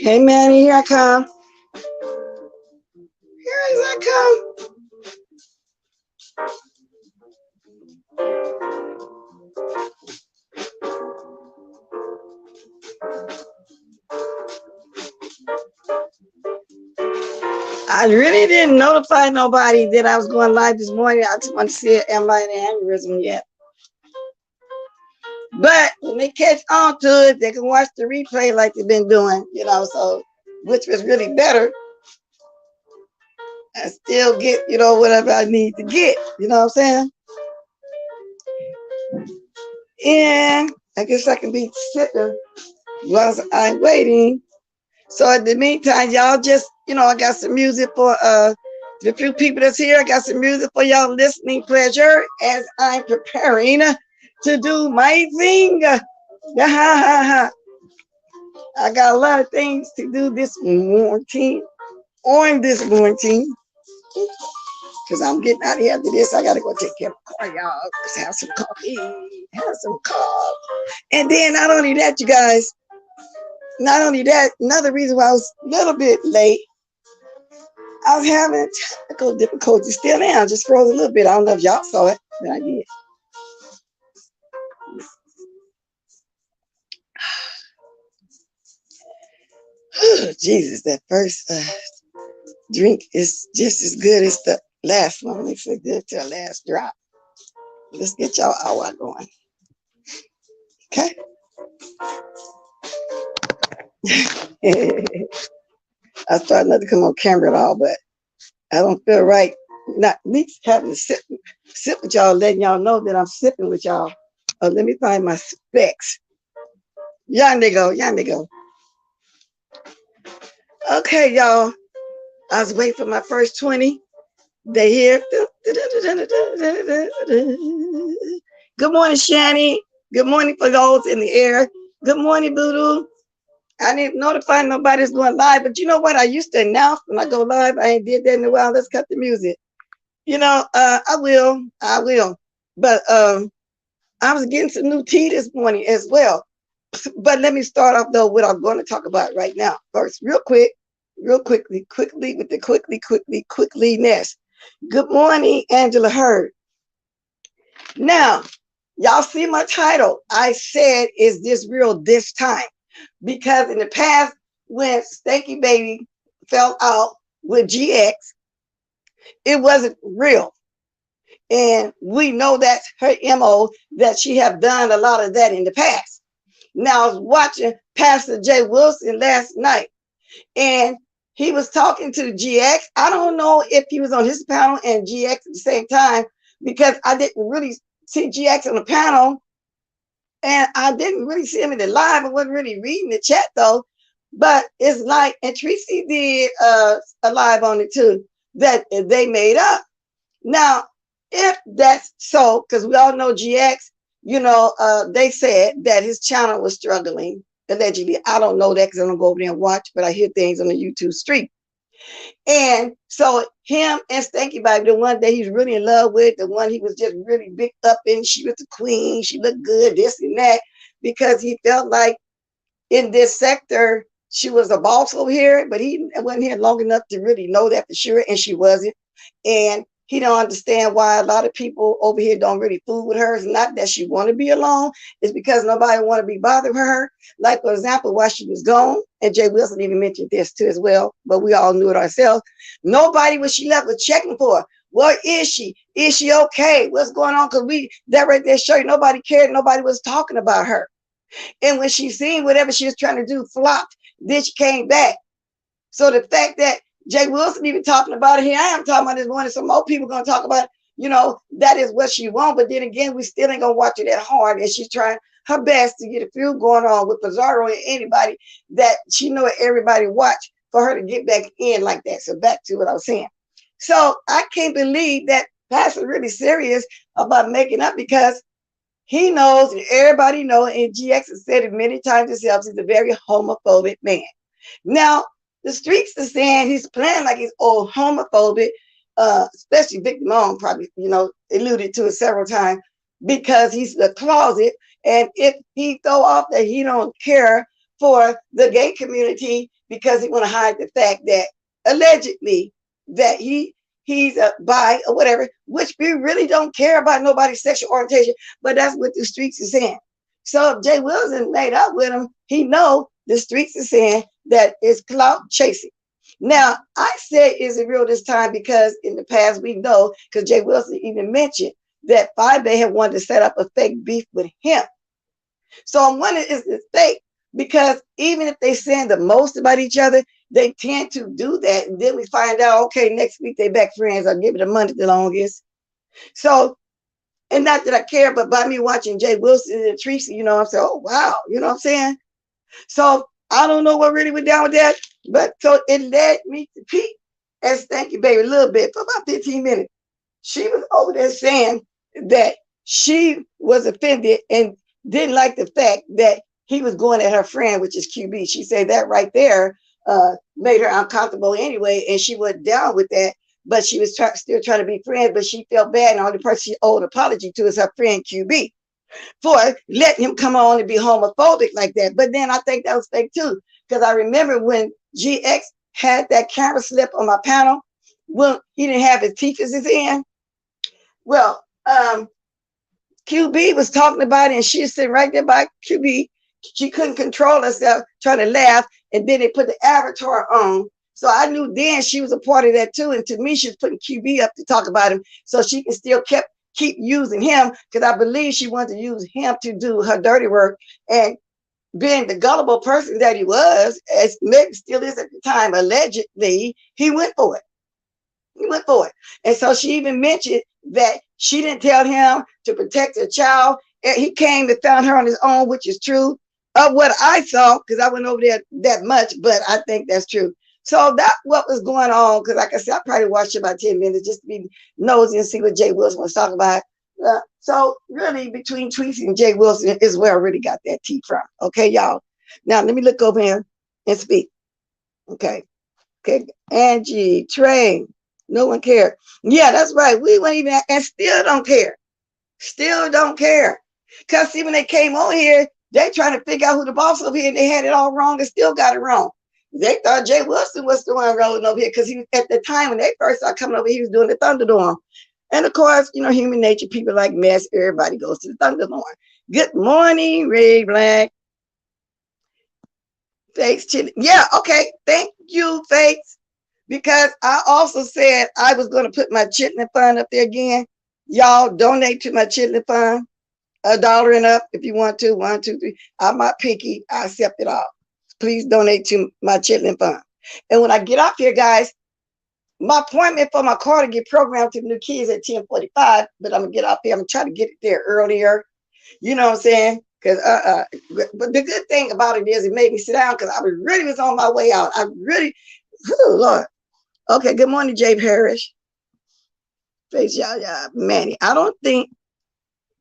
Hey, Manny, here I come. Here as I come. I really didn't notify nobody that I was going live this morning. I just want to see if am I in an aneurysm yet. But when they catch on to it, they can watch the replay like they've been doing, you know, so which was really better. I still get, you know, whatever I need to get, you know what I'm saying? And I guess I can be sipping while I'm waiting. So in the meantime, y'all just, you know, I got some music for the few people that's here. I got some music for y'all listening pleasure as I'm preparing to do my thing. I got a lot of things to do this morning, because I'm getting out of here after this. I got to go take care of the car, y'all. Just have some coffee, And then not only that, you guys, not only that, another reason why I was a little bit late, I was having technical difficulties still now. I just froze a little bit. I don't know if y'all saw it, but I did. Jesus, that first drink is just as good as the last one. Makes it good to the last drop. Let's get y'all hour going. Okay. I started not to come on camera at all, but I don't feel right not at least having to sip with y'all, letting y'all know that I'm sipping with y'all. Let me find my specs. Yonder go. Okay, y'all. I was waiting for my first 20. They here. Good morning, Shani. Good morning for those in the air. Good morning, Voodoo. I didn't notify nobody's going live, but you know what? I used to announce when I go live. I ain't did that in a while. Let's cut the music. You know, I will. But I was getting some new tea this morning as well. But let me start off though what I'm going to talk about right now. First, real quickly with the quickliness. Good morning, Angela Hurd. Now, y'all see my title. I said, is this real this time? Because in the past, when Stanky Baby fell out with GX, it wasn't real. And we know that's her MO, that she have done a lot of that in the past. Now, I was watching Pastor Jay Wilson last night, and he was talking to GX. I don't know if he was on his panel and GX at the same time, because I didn't really see GX on the panel, and I didn't really see him in the live. I wasn't really reading the chat though. But it's like, and Tracy did a live on it too, that they made up. Now, if that's so, because we all know GX, they said that his channel was struggling, allegedly. I don't know that because I don't go over there and watch, but I hear things on the YouTube street. And so him and Stanky Baby, the one that he's really in love with, the one he was just really big up in, she was the queen, she looked good, this and that, because he felt like in this sector, she was a boss over here, but he wasn't here long enough to really know that for sure, and she wasn't. And he don't understand why a lot of people over here don't really fool with her. It's not that she want to be alone. It's because nobody want to be bothered with her. Like, for example, while she was gone, and Jay Wilson even mentioned this too as well, but we all knew it ourselves. Nobody when she left was checking for her. Where is she? Is she okay? What's going on? Because that right there show you nobody cared. Nobody was talking about her. And when she seen whatever she was trying to do flopped, then she came back. So the fact that Jay Wilson even talking about it, here I am talking about this morning, so more people going to talk about it, that is what she wants. But then again, we still ain't going to watch it that hard. And she's trying her best to get a few going on with Pizarro and anybody that she know everybody watch for her to get back in like that. So back to what I was saying. So I can't believe that Pastor's really serious about making up, because he knows, and everybody knows, and GX has said it many times himself, he's a very homophobic man. Now, the streets are saying he's playing like he's all homophobic, especially Victor Moan probably, alluded to it several times, because he's the closet. And if he throw off that he don't care for the gay community because he want to hide the fact that allegedly that he's a bi or whatever, which we really don't care about nobody's sexual orientation, but that's what the streets is saying. So if Jay Wilson made up with him, he know the streets is saying that it's clout chasing. Now, I say, is it real this time? Because in the past, we know, because Jay Wilson even mentioned that 5Bay had wanted to set up a fake beef with him. So I'm wondering, is this fake? Because even if they saying the most about each other, they tend to do that. And then we find out, okay, next week they back friends. I'll give it a month the longest. So, and not that I care, but by me watching Jay Wilson and Tracy, I'm saying, oh, wow, you know what I'm saying? So I don't know what really went down with that, but so it led me to Pete and Stanky Baby a little bit for about 15 minutes. She was over there saying that she was offended and didn't like the fact that he was going at her friend, which is QB. She said that right there made her uncomfortable anyway, and she went down with that, but she was still trying to be friends, but she felt bad, and the only person she owed an apology to is her friend QB for letting him come on and be homophobic like that. But then I think that was fake too, because I remember when GX had that camera slip on my panel, when he didn't have his teeth in his hand. Well, QB was talking about it, and she was sitting right there by QB. She couldn't control herself, trying to laugh, and then they put the avatar on. So I knew then she was a part of that too. And to me, she was putting QB up to talk about him so she can still keep using him, because I believe she wanted to use him to do her dirty work. And being the gullible person that he was, as maybe still is at the time, allegedly, he went for it. He went for it. And so she even mentioned that she didn't tell him to protect her child. And he came and found her on his own, which is true of what I saw, because I went over there that much, but I think that's true. So that's what was going on, because like I said, I probably watched about 10 minutes just to be nosy and see what Jay Wilson was talking about. So really, between Tweety and Jay Wilson is where I really got that tea from. Okay, y'all. Now, let me look over here and speak. Okay. Angie, Trey, no one cared. Yeah, that's right. We weren't even, and still don't care. Still don't care. Because see, when they came on here, they trying to figure out who the boss over here, and they had it all wrong and still got it wrong. They thought Jay Wilson was the one rolling over here, because he was, at the time when they first started coming over, he was doing the Thunderdome. And of course, human nature, people like mess, everybody goes to the Thunderdome. Good morning, Ray Black. Fakes, yeah, okay. Thank you, Fakes. Because I also said I was going to put my chitlin fund up there again. Y'all donate to my chitlin fund. $1 and up if you want to. 1, 2, 3. I'm not picky. I accept it all. Please donate to my chitlin fund. And when I get off here, guys, my appointment for my car to get programmed to the new kids at 10:45, but I'm gonna get off here. I'm gonna try to get it there earlier. You know what I'm saying? Because but the good thing about it is it made me sit down because I was on my way out. I really, oh Lord. Okay, good morning, Jay Parrish. Face y'all, Manny. I don't think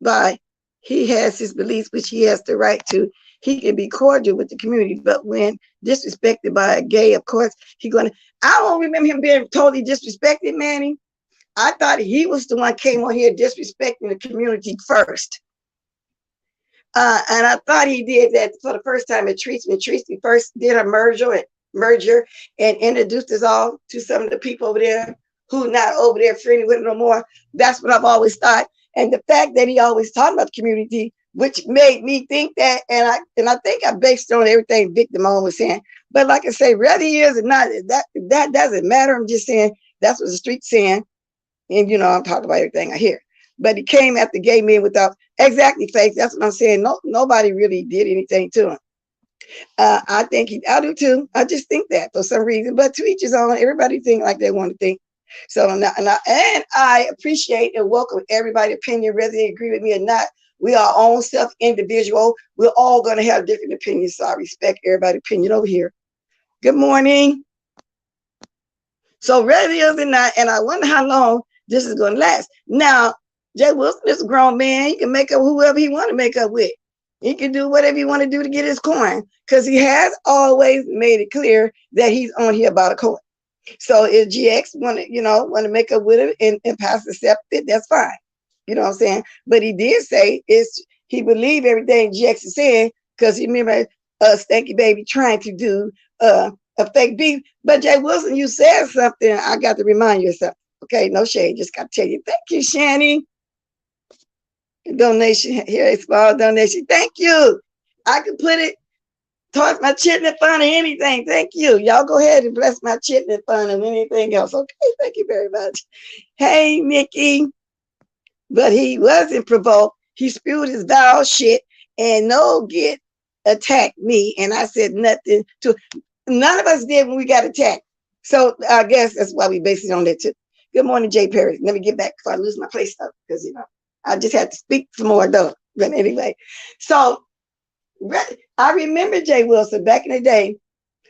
by he has his beliefs, which he has the right to. He can be cordial with the community, but when disrespected by a gay, of course, he gonna. I don't remember him being totally disrespected, Manny. I thought he was the one came on here disrespecting the community first. And I thought he did that for the first time at Treaty. Treaty first did a merger and introduced us all to some of the people over there who not over there friendly with it no more. That's what I've always thought. And the fact that he always talked about the community, which made me think that, and I think I based it on everything Vic Damone was saying. But like I say, whether he is or not, that doesn't matter. I'm just saying that's what the street's saying. And you know, I'm talking about everything I hear. But he came after gay men without exactly face. That's what I'm saying. No, nobody really did anything to him. I think I do too. I just think that for some reason. But to each his own. Everybody think like they want to think. So and I appreciate and welcome everybody's opinion, whether they agree with me or not. We are our own self individual. We're all going to have different opinions. So I respect everybody's opinion over here. Good morning. So whether it is or not, and I wonder how long this is going to last. Now, Jay Wilson is a grown man. He can make up whoever he want to make up with. He can do whatever he want to do to get his coin because he has always made it clear that he's on here about a coin. So if GX want to make up with him and pass accept it, that's fine. You know what I'm saying? But he did say he believed everything GX is saying because he remember Stanky Baby trying to do a fake beef. But Jay Wilson, you said something. I got to remind you of something. Okay, no shade. Just got to tell you. Thank you, Shani. Donation here, a small donation. Thank you. I can put it towards my chitlin fund or anything. Thank you. Y'all go ahead and bless my chitlin fund and anything else. Okay, thank you very much. Hey, Mickey. But he wasn't provoked. He spewed his foul shit and no get attacked me. And I said nothing to none of us did when we got attacked. So I guess that's why we based it on that too. Good morning, Jay Perry. Let me get back before I lose my place stuff because I just had to speak some more though. But anyway, so I remember Jay Wilson back in the day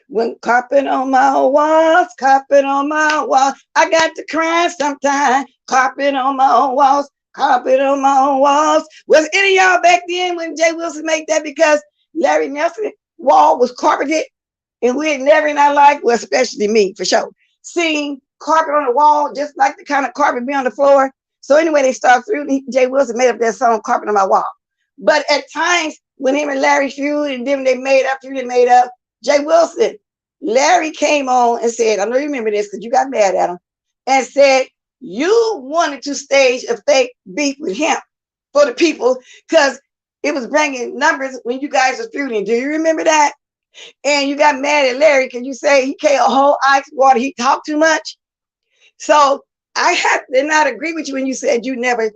when carpet on my walls, carpet on my walls. I got to cry sometimes. Carpet on my walls, carpet on my walls. Was any of y'all back then when Jay Wilson made that because Larry Nelson's wall was carpeted and we had never in our life, well, especially me for sure, seen carpet on the wall just like the kind of carpet be on the floor. So anyway, they started through. Jay Wilson made up that song, Carpet on My Wall. But at times, when him and Larry feud and then they made up, Jay Wilson, Larry came on and said, I know you remember this because you got mad at him, and said, you wanted to stage a fake beef with him for the people because it was bringing numbers when you guys were feuding. Do you remember that? And you got mad at Larry because you say he can't hold ice water, he talked too much. So I have to not agree with you when you said you never,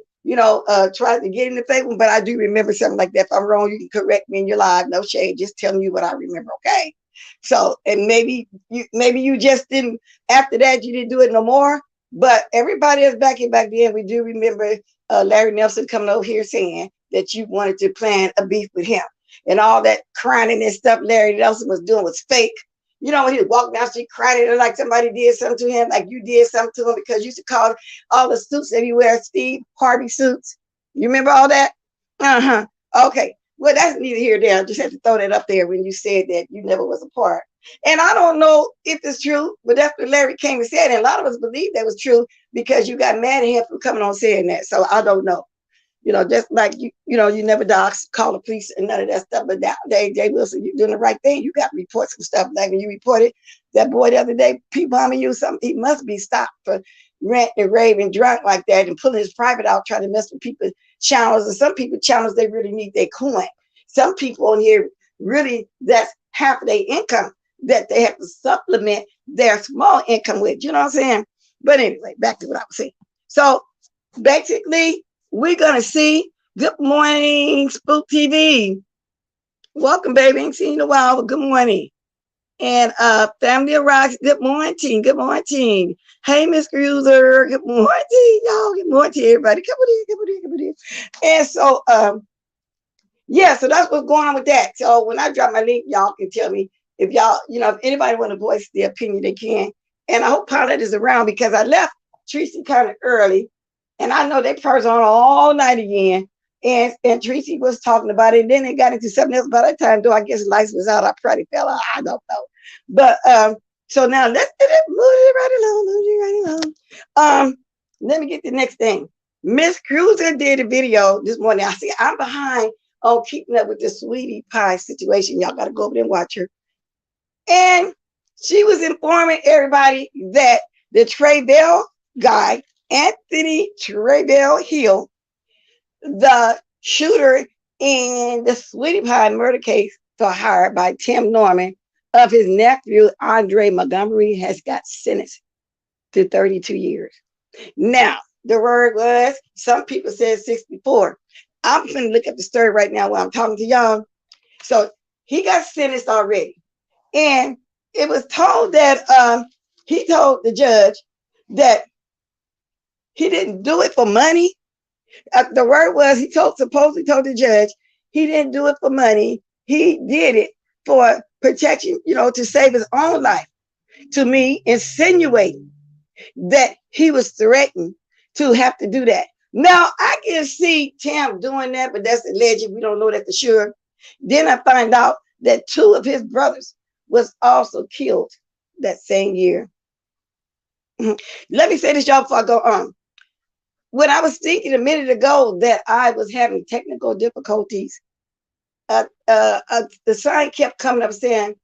tried to get in the fake one, but I do remember something like that. If I'm wrong, you can correct me in your live. No shade, just telling you what I remember, okay? So, and maybe you just didn't, after that, you didn't do it no more. But everybody else back then, we do remember Larry Nelson coming over here saying that you wanted to plan a beef with him. And all that crying and stuff Larry Nelson was doing was fake. You know, when he was walking down the street crying like somebody did something to him, like you did something to him because you used to call all the suits that he wears Steve Harvey suits. You remember all that? Uh-huh. Okay. Well, that's neither here nor there. I just had to throw that up there when you said that you never was a part. And I don't know if it's true, but that's what Larry came and said. And a lot of us believe that was true because you got mad at him for coming on saying that. So I don't know. Just like you never call the police and none of that stuff. But nowadays, Jay Wilson, you're doing the right thing. You got reports and stuff. Like when you reported that boy the other day, bombing you, something, he must be stopped for ranting and raving drunk like that and pulling his private out, trying to mess with people's channels. And some people channels, they really need their coin. Some people on here, really, that's half of their income that they have to supplement their small income with. You know what I'm saying? But anyway, back to what I was saying. So basically, we're going to see. Good morning, Spook TV. Welcome, baby. Ain't seen you in a while, but good morning. And Family of Rocks, good morning. Good morning. Hey, Miss Cruiser, good morning, y'all. Good morning, everybody. Come on in, come on in, come on in. And so, yeah, so that's what's going on with that. So when I drop my link, y'all can tell me if y'all, if anybody want to voice their opinion, they can. And I hope Paulette is around because I left Tracy kind of early. And I know they person on all night again. And Tracy was talking about it. And then they got into something else by that time, though I guess lights was out. I probably fell out. I don't know. But so now let's move it right along, move it right along. Let me get the next thing. Miss Cruiser did a video this morning. I see I'm behind on keeping up with the sweetie pie situation. Y'all got to go over there and watch her. And she was informing everybody that the Travell guy, Anthony Travell Hill, the shooter in the sweetie pie murder case for hire by Tim Norman of his nephew, Andre Montgomery, has got sentenced to 32 years. Now, the word was, some people said 64. I'm going to look up the story right now while I'm talking to y'all. So he got sentenced already. And it was told that he told the judge that he didn't do it for money. The word was, supposedly told the judge he didn't do it for money. He did it for protection, to save his own life. To me, insinuating that he was threatened to have to do that. Now, I can see Tim doing that, but that's alleged. We don't know that for sure. Then I find out that 2 of his brothers was also killed that same year. Let me say this, y'all, before I go on. When I was thinking a minute ago that I was having technical difficulties, the sign kept coming up saying,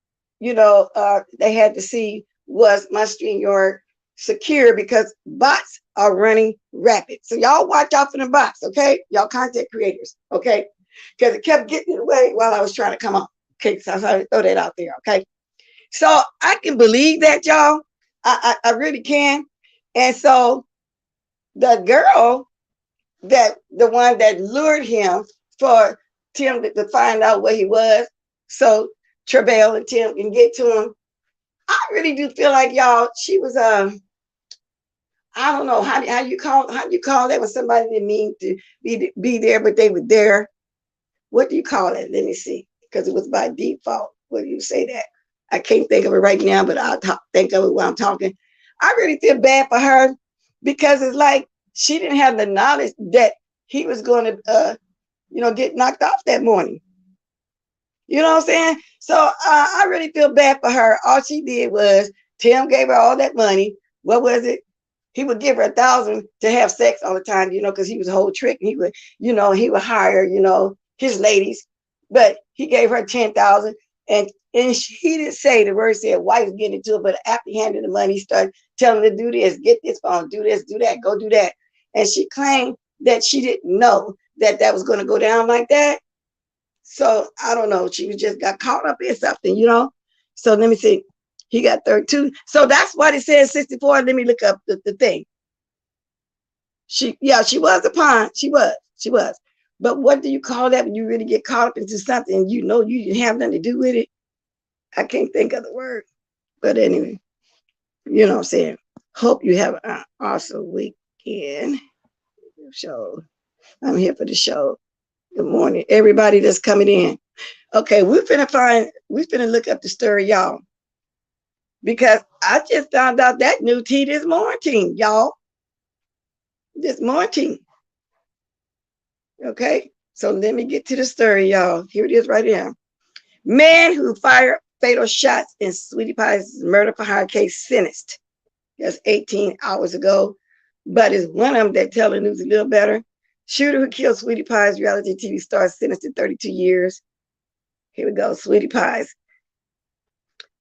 they had to see was my StreamYard secure because bots are running rapid. So y'all watch out for the bots, okay? Y'all content creators, okay? Because it kept getting away while I was trying to come on. Okay, so I had to throw that out there, okay? So I can believe that, y'all. I really can. And so the girl, the one that lured him for Tim to find out where he was, so Travell and Tim can get to him. I really do feel like, y'all, she was I don't know how you call that when somebody didn't mean to be there, but they were there. What do you call it? Let me see, because it was by default. What do you say that? I can't think of it right now, but I'll think of it while I'm talking. I really feel bad for her because it's like she didn't have the knowledge that he was going to, get knocked off that morning. You know what I'm saying? So I really feel bad for her. All she did was Tim gave her all that money. What was it? He would give her $1,000 to have sex all the time, because he was a whole trick. And he would hire, his ladies, but he gave her 10,000, and he didn't say, the word said wife was getting into it, but after he handed the money, he started telling her to do this, get this phone, do this, do that, go do that. And she claimed that she didn't know that was going to go down like that. So I don't know. She just got caught up in something, So let me see. He got 32. So that's why it says 64. Let me look up the thing. She was a pawn. She was. But what do you call that when you really get caught up into something and you didn't have nothing to do with it? I can't think of the word. But anyway, you know what I'm saying? Hope you have an awesome weekend. So I'm here for the show. Good morning, everybody that's coming in. Okay, we're finna look up the story, y'all. Because I just found out that new tea this morning, y'all. This morning. Okay, so let me get to the story, y'all. Here it is right here. Man who fired fatal shots in Sweetie Pie's murder for hire case sentenced. That's 18 hours ago. But it's one of them that tell the news a little better. Shooter who killed Sweetie Pie's reality TV star sentenced to 32 years. Here we go, Sweetie Pies.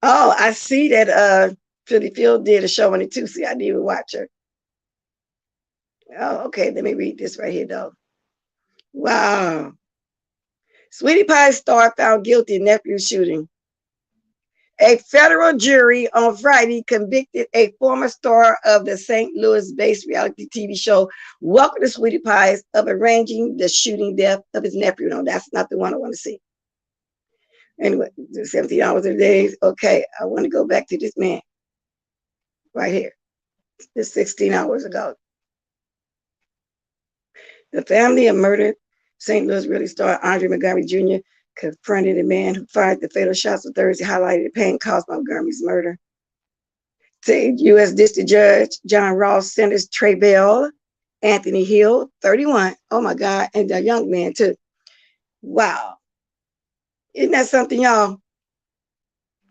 Oh, I see that Philly Field did a show on it too. See, I didn't even watch her. Oh, okay, let me read this right here, though. Wow. Sweetie Pie's star found guilty in nephew shooting. A federal jury on Friday convicted a former star of the St. Louis-based reality TV show Welcome to Sweetie Pies of arranging the shooting death of his nephew. No, that's not the one I want to see. Anyway, 17 hours a day. Okay, I want to go back to this man right here. This 16 hours ago. The family of murdered St. Louis really star Andre Montgomery Jr. confronted a man who fired the fatal shots on Thursday, highlighted the pain caused by Montgomery's murder. The U.S. District Judge John Ross sentenced Travell Anthony Hill, 31. Oh my God, and a young man too. Wow. Isn't that something, y'all?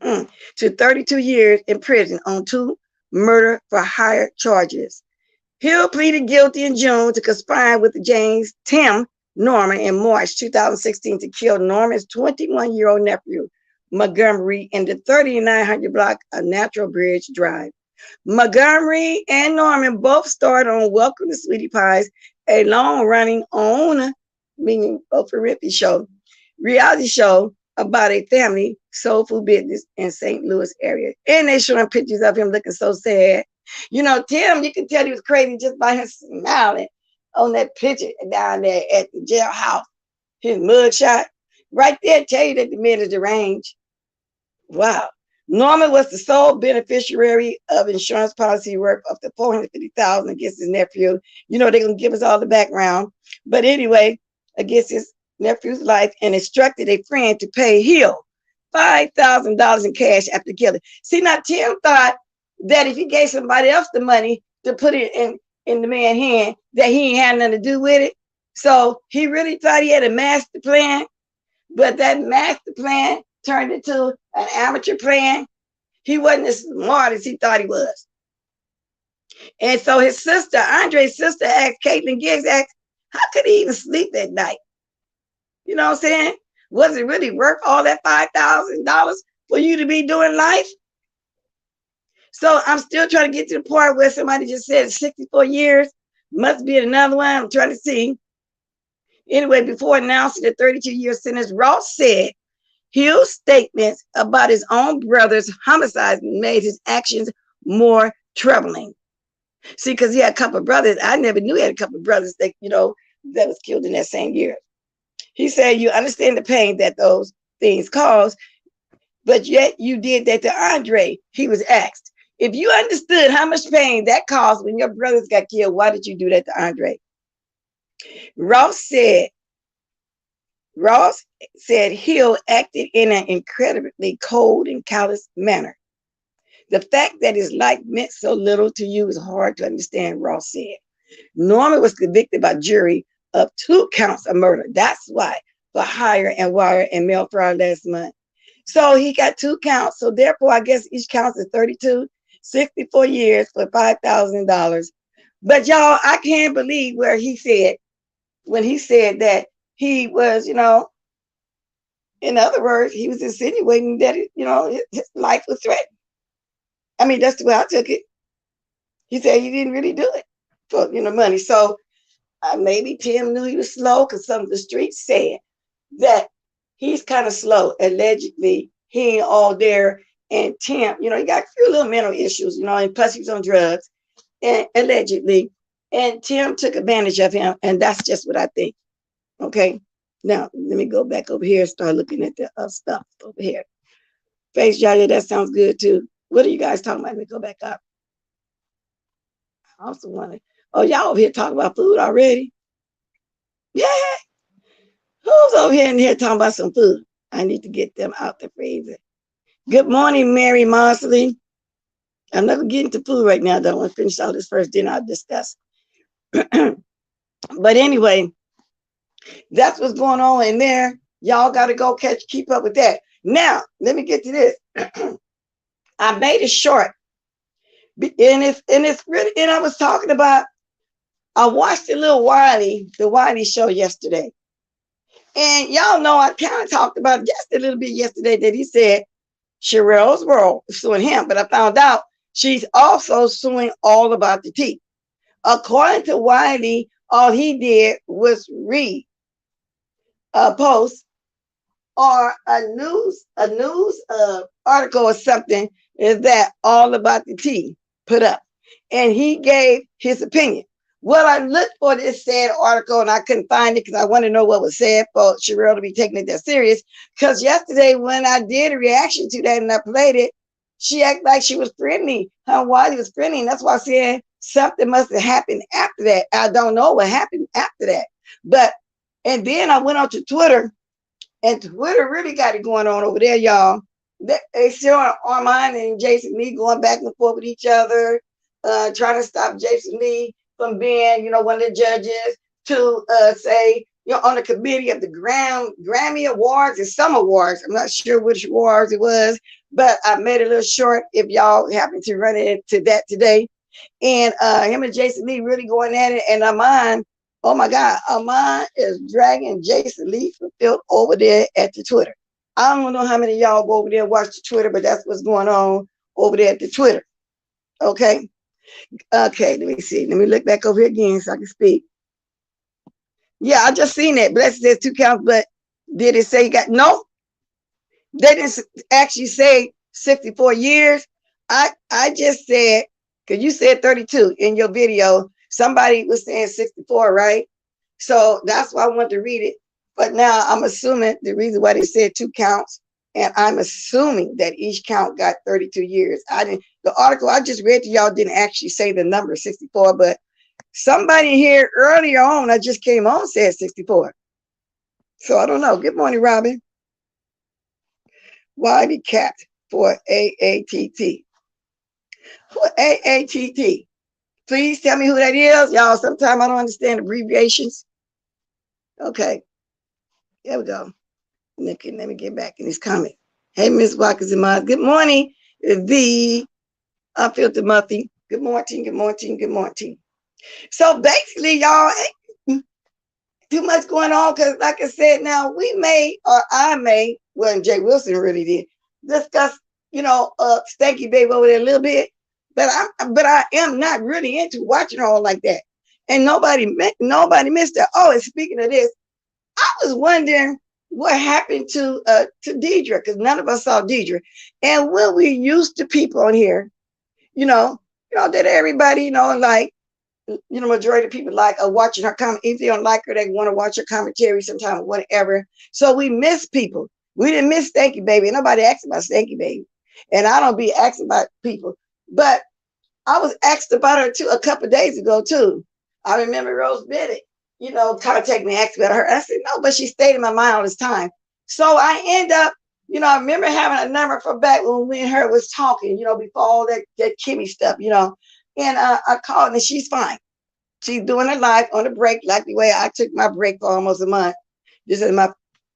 To 32 years in prison on 2 murder for hire charges. Hill pleaded guilty in June to conspiring with James Tim Norman in March 2016 to kill Norman's 21-year-old nephew, Montgomery, in the 3900 block of Natural Bridge Drive. Montgomery and Norman both starred on Welcome to Sweetie Pies, a long-running meaning Oprah show, reality show about a family soul food business in St. Louis area. And they showing pictures of him looking so sad. You know, Tim, you can tell he was crazy just by him smiling on that picture down there at the jailhouse. His mugshot. Right there tell you that the man is deranged. Wow. Norman was the sole beneficiary of insurance policy worth up to $450,000 against his nephew. You know, they're going to give us all the background. But anyway, against his nephew's life, and instructed a friend to pay Hill $5,000 in cash after killing. See, now Tim thought that if he gave somebody else the money to put it in the man's hand, that he ain't had nothing to do with it. So he really thought he had a master plan, but that master plan turned into an amateur plan. He wasn't as smart as he thought he was. And so his sister, Andre's sister, asked Caitlin Giggs, how could he even sleep at night? You know what I'm saying? Was it really worth all that $5,000 for you to be doing life? So I'm still trying to get to the part where somebody just said 64 years. Must be another one. I'm trying to see. Anyway, before announcing the 32-year sentence, Ross said Hill's statements about his own brother's homicide made his actions more troubling. See, because he had a couple of brothers. I never knew he had a couple of brothers that, you know, that was killed in that same year. He said, you understand the pain that those things cause, but yet you did that to Andre. He was asked, if you understood how much pain that caused when your brothers got killed, why did you do that to Andre? Ross said Hill acted in an incredibly cold and callous manner. The fact that his life meant so little to you is hard to understand, Ross said. Norman was convicted by jury of 2 counts of murder. That's why, for hire and wire and mail fraud last month. So he got 2 counts. So therefore, I guess each count is 32, 64 years for $5,000. But y'all, I can't believe where he said, when he said that he was, you know, in other words, he was insinuating that, you know, his life was threatened. I mean, that's the way I took it. He said he didn't really do it for, you know, money. So maybe Tim knew he was slow, because some of the streets said that he's kind of slow. Allegedly, he ain't all there. And Tim, you know, he got a few little mental issues, you know, and plus he was on drugs, and allegedly. And Tim took advantage of him. And that's just what I think. Okay. Now, let me go back over here and start looking at the stuff over here. Face Jaya, that sounds good too. What are you guys talking about? Let me go back up. I also want to, oh, y'all over here talking about food already? Yeah. Who's over here in here talking about some food? I need to get them out the freezer. Good morning, Mary Mosley. I'm not going to get into food right now, though. I want to finish all this first, then I'll discuss. But anyway, that's what's going on in there. Y'all got to go keep up with that. Now, let me get to this. I made it short. And it's really, and I was talking about, I watched the Wiley show yesterday. And y'all know I kind of talked about it just a little bit yesterday that he said Sherelle's World is suing him, but I found out she's also suing All About the Tea. According to Wiley, all he did was read a post or a news article or something is that All About the Tea put up, and he gave his opinion. Well, I looked for this sad article and I couldn't find it because I want to know what was said for Sherelle to be taking it that serious. Because yesterday when I did a reaction to that and I played it, she acted like she was friendly. Her wife was friendly. And that's why I said something must have happened after that. I don't know what happened after that. But, and then I went on to Twitter, and Twitter really got it going on over there, y'all. They showing Armand and Jason Lee going back and forth with each other, trying to stop Jason Lee from being, one of the judges, to say, on the committee of the Grammy Awards and some awards. I'm not sure which awards it was, but I made it a little short if y'all happen to run into that today. And him and Jason Lee really going at it. And Armand, oh my God, Armand is dragging Jason Lee for filth over there at the Twitter. I don't know how many of y'all go over there and watch the Twitter, but that's what's going on over there at the Twitter. Okay. Okay, let me see. Let me look back over here again so I can speak. Yeah, I just seen that. Blessed says 2 counts, but did it say you got no? They didn't actually say 64 years. I just said, because you said 32 in your video. Somebody was saying 64, right? So that's why I wanted to read it. But now I'm assuming the reason why they said 2 counts, and I'm assuming that each count got 32 years. The article I just read to y'all didn't actually say the number 64, but somebody here earlier on, I just came on, said 64. So I don't know. Good morning, Robin. Why the cat for AATT? For AATT. Please tell me who that is. Y'all, sometimes I don't understand abbreviations. Okay. There we go. Let me get back in this comment. Hey, Miss Watkins and Miles. Good morning, the Unfiltered Muffy. Good morning, good morning, good morning. So basically, y'all, ain't too much going on because, like I said, now I may, well, Jay Wilson really did discuss, Stanky Baby over there a little bit, but I am not really into watching her all like that. And nobody missed it. Oh, and speaking of this, I was wondering what happened to Deidre, because none of us saw Deidre. And when we used to people on here, that everybody, like, majority of people like watching her comment. If they don't like her, they want to watch her commentary sometime or whatever. So we miss people. We didn't miss Stanky Baby. Nobody asked about Stanky Baby. And I don't be asking about people. But I was asked about her too a couple of days ago too. I remember Rose Bennett, contacted me, asked about her. I said, no, but she stayed in my mind all this time. So I end up, I remember having a number from back when we and her was talking, before all that Kimmy stuff, and I called and she's fine. She's doing her life on a break, like the way I took my break for almost a month. This is my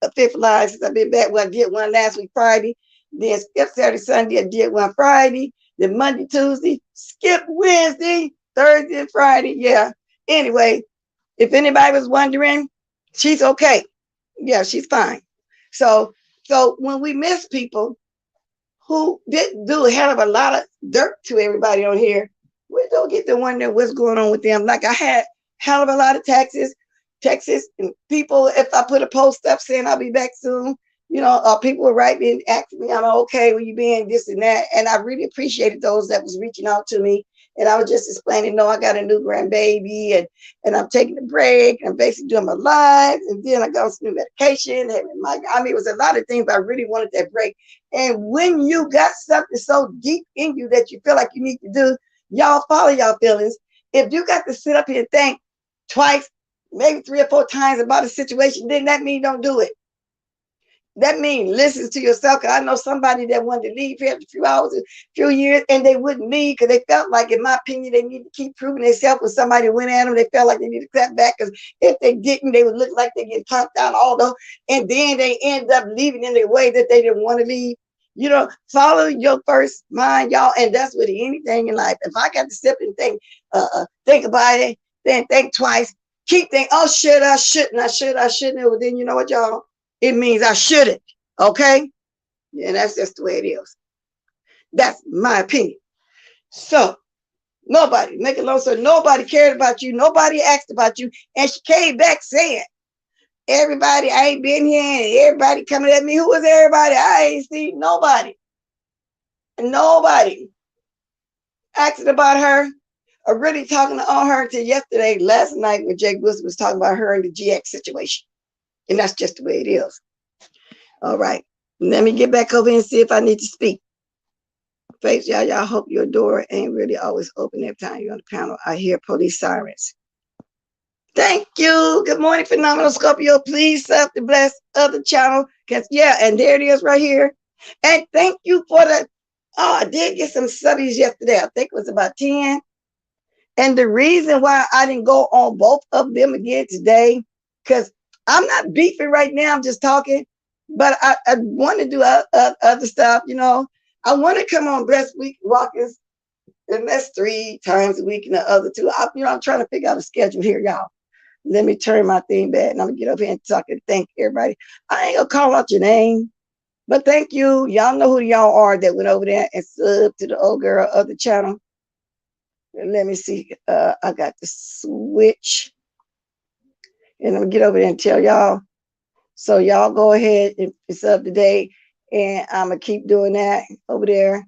5th live since I've been back. Well, I did one last week, Friday. Then skip Saturday, Sunday. I did one Friday. Then Monday, Tuesday. Skip Wednesday, Thursday, and Friday. Yeah. Anyway, if anybody was wondering, she's okay. Yeah, she's fine. So when we miss people who didn't do a hell of a lot of dirt to everybody on here, we don't get to wonder what's going on with them. Like I had hell of a lot of texts and people, if I put a post up saying I'll be back soon, people were writing and asking me, I'm okay, where you been, this and that. And I really appreciated those that was reaching out to me. And I was just explaining, no, I got a new grandbaby and I'm taking a break. I'm basically doing my lives. And then I got on some new medication. It was a lot of things, but I really wanted that break. And when you got something so deep in you that you feel like you need to do, y'all follow y'all feelings. If you got to sit up here and think twice, maybe 3 or 4 times about a situation, then that means don't do it. That means listen to yourself. Cause I know somebody that wanted to leave here after a few hours, a few years, and they wouldn't leave because they felt like, in my opinion, they need to keep proving themselves. When somebody went at them, they felt like they need to clap back because if they didn't, they would look like they get pumped down and then they end up leaving in the way that they didn't want to leave. Follow your first mind, y'all, and that's with anything in life. If I got to sit and think about it, then think twice. Keep thinking, oh, should I shouldn't? Well, then you know what, y'all? It means I shouldn't. Okay? And that's just the way it is. That's my opinion. So nobody, make it long so nobody cared about you. Nobody asked about you. And she came back saying, everybody, I ain't been here, and everybody coming at me. Who was everybody? I ain't seen nobody. Nobody asking about her. really talking on her till yesterday, last night when Jake Wilson was talking about her and the GX situation. And that's just the way it is. All right. Let me get back over and see if I need to speak. Face, y'all hope your door ain't really always open every time you're on the panel. I hear police sirens. Thank you. Good morning, Phenomenal Scorpio. Please sub to bless other channel. Cause yeah, and there it is right here. And thank you for the, I did get some subbies yesterday. I think it was about 10. And the reason why I didn't go on both of them again today, because I'm not beefing right now. I'm just talking. But I want to do other stuff, you know. I want to come on Blessed Week Rockers, and that's 3 times a week, and the other 2. I'm trying to figure out a schedule here, y'all. Let me turn my thing back, and I'm gonna get up here and talk and thank everybody. I ain't gonna call out your name, but thank you. Y'all know who y'all are that went over there and sub to the old girl other channel. And let me see. I got the switch, and I'm gonna get over there and tell y'all. So y'all go ahead and sub today, and I'm gonna keep doing that over there,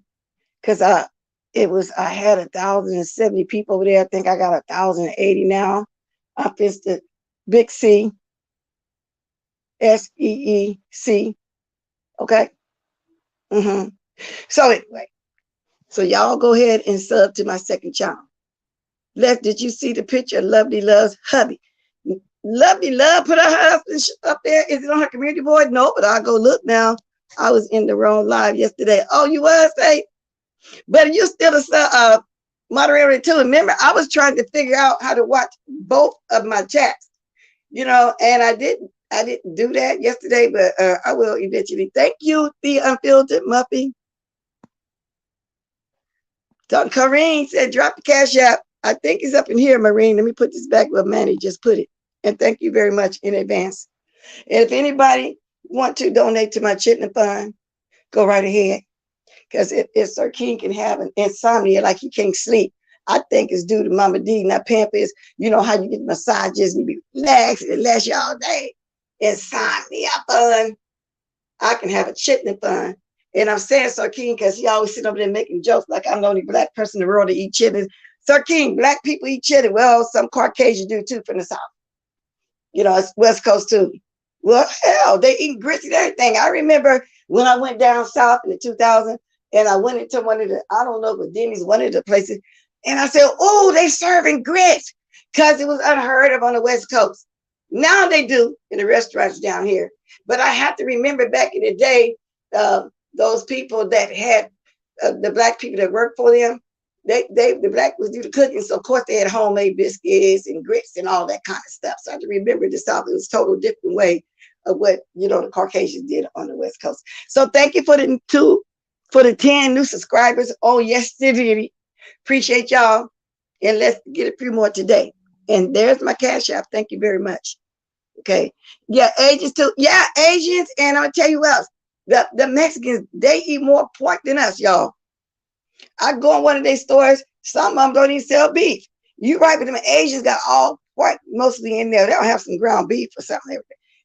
cause I had 1,070 people over there. I think I got 1,080 now. I fixed it, Big C, SEEC. Okay. So anyway, so y'all go ahead and sub to my second channel. Did you see the picture of Lovely Love's hubby? Lovely Love put her husband up there. Is it on her community board? No, but I'll go look now. I was in the wrong live yesterday. Oh, you was, hey? But you still a moderator too. Remember, I was trying to figure out how to watch both of my chats, you know, and I didn't do that yesterday, but I will eventually. Thank you, the Unfiltered Muffy. Dr. Corrine said, drop the cash app. I think it's up in here, Marine. Let me put this back where Manny just put it. And thank you very much in advance. And if anybody want to donate to my Chitlin Fund, go right ahead. Because if Sir King can have an insomnia, like he can't sleep, I think it's due to Mama D, not Pampers. You know how you get massages and you be relaxed and last you all day. Insomnia fun. I can have a Chitlin Fund. And I'm saying Sir King because he always sitting over there making jokes like I'm the only black person in the world to eat chitlins. Sir King, black people eat chitlins. Well, some Caucasians do too from the South. You know, it's West Coast too. Well, hell, they eat grits and everything. I remember when I went down south in the 2000s and I went into one of the, I don't know, but Denny's, one of the places, and I said, oh, they serving grits, because it was unheard of on the West Coast. Now they do in the restaurants down here. But I have to remember back in the day, those people that had the black people that worked for them, the black was do the cooking, so of course they had homemade biscuits and grits and all that kind of stuff. So I have to remember the South. It was a total different way of what, you know, the Caucasians did on the West Coast. So thank you for the 10 new subscribers. Oh yes, City. Appreciate y'all. And let's get a few more today. And there's my cash app. Thank you very much. Okay. Yeah, Asians too. Yeah, Asians. And I'll tell you what else. The Mexicans, they eat more pork than us, y'all. I go in one of their stores, some of them don't even sell beef. You right, but them Asians got all pork mostly in there. They don't have some ground beef or something.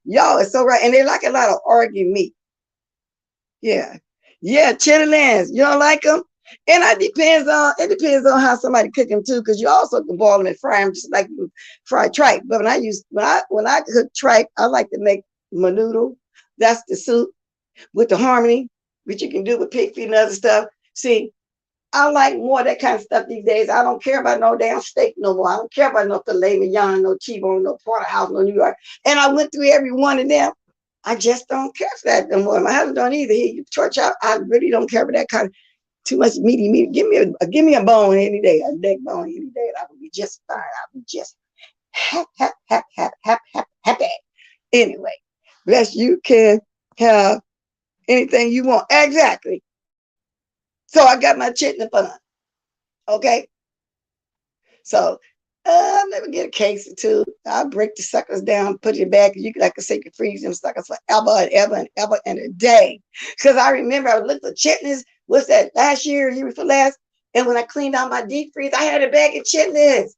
Y'all, it's so right. And they like a lot of organ meat. Yeah. Yeah, chitlins. You don't like them? And it depends on how somebody cook them too, because you also can boil them and fry them just like you fry tripe. But when I cook tripe, I like to make menudo. That's the soup with the harmony, which you can do with pig feet and other stuff. See, I like more of that kind of stuff these days. I don't care about no damn steak no more. I don't care about no filet mignon, no T-bone, no porterhouse, no New York. And I went through every one of them. I just don't care for that no more. My husband don't either. He church out. I really don't care for that kind of too much meaty meat. Give me a bone any day, a neck bone any day. I would be just fine. I would be just happy. Anyway, bless you can have anything you want. Exactly. So I got my Chitlin Fund. Okay. So let me get a case or two. I'll break the suckers down, put it back. You can, like I say, you can freeze them suckers forever and ever and ever and a day. Because I remember I looked for chitlins. What's that? Last year before last. And when I cleaned out my deep freeze, I had a bag of chitlins.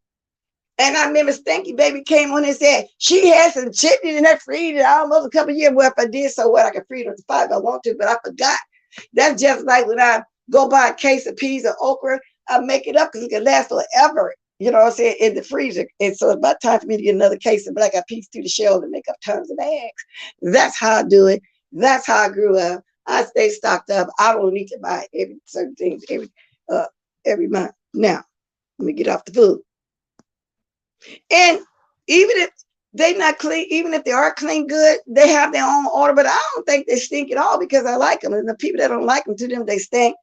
And I remember Stanky Baby came on and said she had some chitlins in that freezer almost a couple of years. Well, if I did so what, I could freeze them to 5 if I want to, but I forgot. That's just like when I go buy a case of peas or okra, I make it up because it can last forever you know what I'm saying, in the freezer. And so it's about time for me to get another case of black eyed peas through the shell to make up tons of bags. That's how I do it. That's how I grew up. I stay stocked up. I don't need to buy every certain things every month. Now, let me get off the food. And even if they not clean, even if they are clean good, they have their own order. But I don't think they stink at all because I like them. And the people that don't like them, to them, they stink.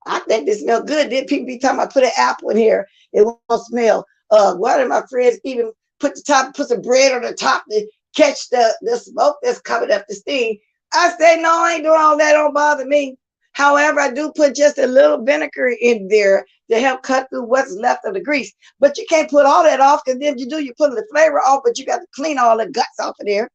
I think they smell good. Then people be talking about put an apple in here, it won't smell. One of my friends even put some bread on the top to catch the smoke that's coming up the steam. I say, no, I ain't doing all that. Don't bother me. However, I do put just a little vinegar in there to help cut through what's left of the grease. But you can't put all that off, because then you do, you're putting the flavor off, but you got to clean all the guts off of there.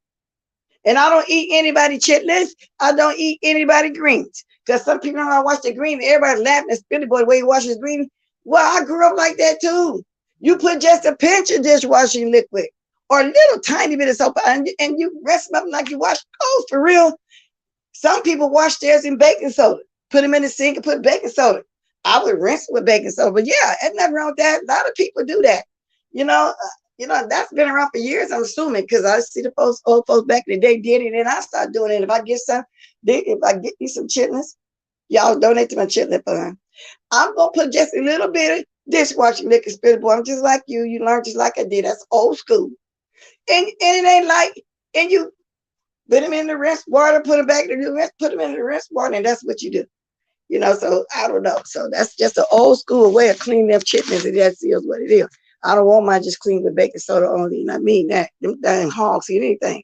And I don't eat anybody chitlins. I don't eat anybody greens. Because some people don't know how to wash their greens. Everybody's laughing at Spilly Boy the way he washes greens. Well, I grew up like that too. You put just a pinch of dishwashing liquid or a little tiny bit of soap and you rinse them up like you wash clothes for real. Some people wash theirs in baking soda. Put them in the sink and put baking soda. I would rinse with baking soda. But yeah, there's nothing wrong with that. A lot of people do that. You know, that's been around for years, I'm assuming, because I see the old folks back in the day did it, and I start doing it. If I get me some chitlins, y'all donate to my chitlin fund. I'm gonna put just a little bit of dishwashing liquid, Spirit Boy. I'm just like you. You learn just like I did. That's old school. And it ain't like, and you put them in the rinse water, put them back in the rinse, put them in the rinse water, and that's what you do. So I don't know. So that's just an old school way of cleaning them chitlins, and that is what it is. I don't want mine just clean with baking soda only. And I mean that. Them dang hogs eat anything.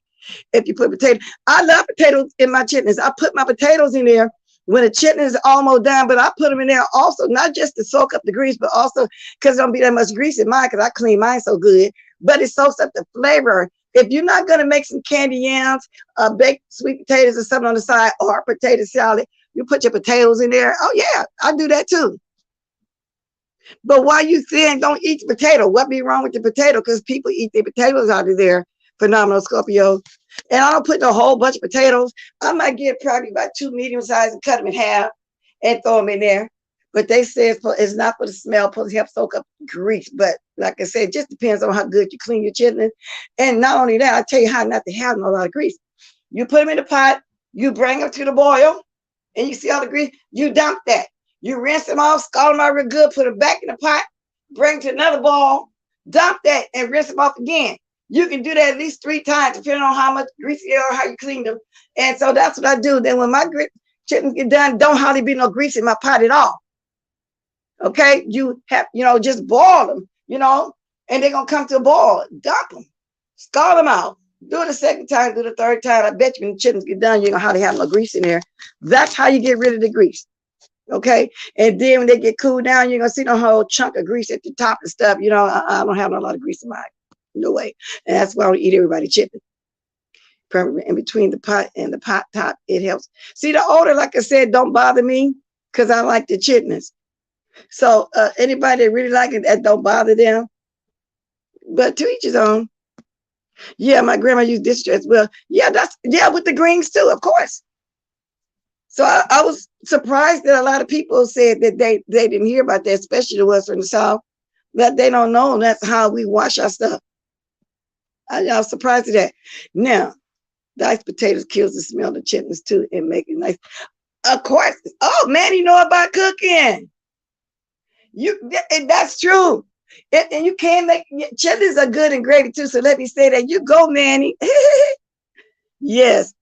If you put potatoes, I love potatoes in my chitlins. I put my potatoes in there when the chitlins is almost done, but I put them in there also, not just to soak up the grease, but also because there don't be that much grease in mine because I clean mine so good, but it soaks up the flavor. If you're not going to make some candy yams, baked sweet potatoes or something on the side, or potato salad, you put your potatoes in there. Oh, yeah, I do that too. But while you thin, don't eat the potato. What be wrong with the potato? Because people eat their potatoes out of there. Phenomenal Scorpio. And I don't put a whole bunch of potatoes. I might get probably about 2 medium size and cut them in half and throw them in there. But they say it's not for the smell, supposed to help soak up grease. But like I said, it just depends on how good you clean your chitlins. And not only that, I tell you how not to have a lot of grease. You put them in the pot, you bring them to the boil, and you see all the grease, you dump that. You rinse them off, scald them out real good, put them back in the pot, bring to another bowl, dump that, and rinse them off again. You can do that at least 3 times, depending on how much grease you are, how you clean them. And so that's what I do. Then when my chitlins get done, don't hardly be no grease in my pot at all. Okay? You have, just boil them, and they're going to come to a boil. Dump them. Scald them out. Do it a second time, do the third time. I bet you when the chitlins get done, you're going to hardly have no grease in there. That's how you get rid of the grease. Okay, and then when they get cooled down, you're gonna see the whole chunk of grease at the top and stuff. I don't have a lot of grease in mine, no way. And that's why I don't eat everybody chicken. In between the pot and the pot top, it helps. See, the odor, like I said, don't bother me because I like the chitlins. So anybody that really like it, that don't bother them. But to each his own. Yeah, my grandma used this as well. Yeah, with the greens too, of course. So I was surprised that a lot of people said that they didn't hear about that, especially the ones from the South, that they don't know that's how we wash our stuff. I was surprised at that. Now, diced potatoes kills the smell of the chitlins too and make it nice. Of course. Oh, man, you know about cooking. That's true. And you can make chitlins are good in gravy too. So let me say that. You go, Manny. Yes.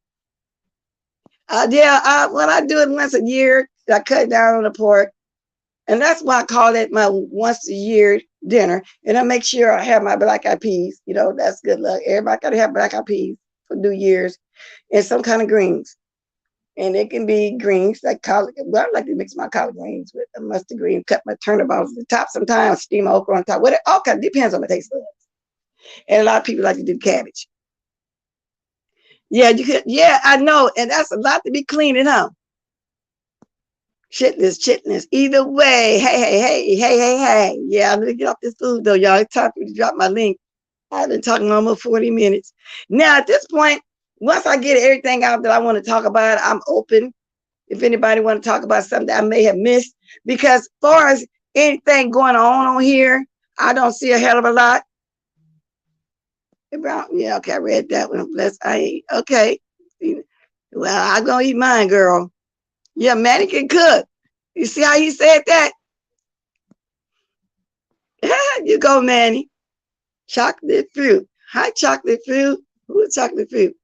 When I do it once a year, I cut down on the pork. And that's why I call it my once a year dinner. And I make sure I have my black eyed peas. That's good luck. Everybody got to have black eyed peas for New Year's and some kind of greens. And it can be greens like collard. Well, I like to mix my collard greens with a mustard green, cut my turnip off the top sometimes, steam okra on top. All kind depends on my taste buds. And a lot of people like to do cabbage. Yeah, you could. Yeah, I know. And that's a lot to be cleaning, huh? Chitlins. Either way. Hey. Yeah, I'm going to get off this food, though, y'all. It's time for me to drop my link. I've been talking almost 40 minutes. Now, at this point, once I get everything out that I want to talk about, I'm open. If anybody want to talk about something that I may have missed. Because as far as anything going on here, I don't see a hell of a lot. Yeah, okay, I read that one. Bless. I eat. Okay. Well, I'm gonna eat mine, girl. Yeah, Manny can cook. You see how he said that? You go, Manny. Chocolate fruit. Hi, chocolate fruit. Who is chocolate fruit?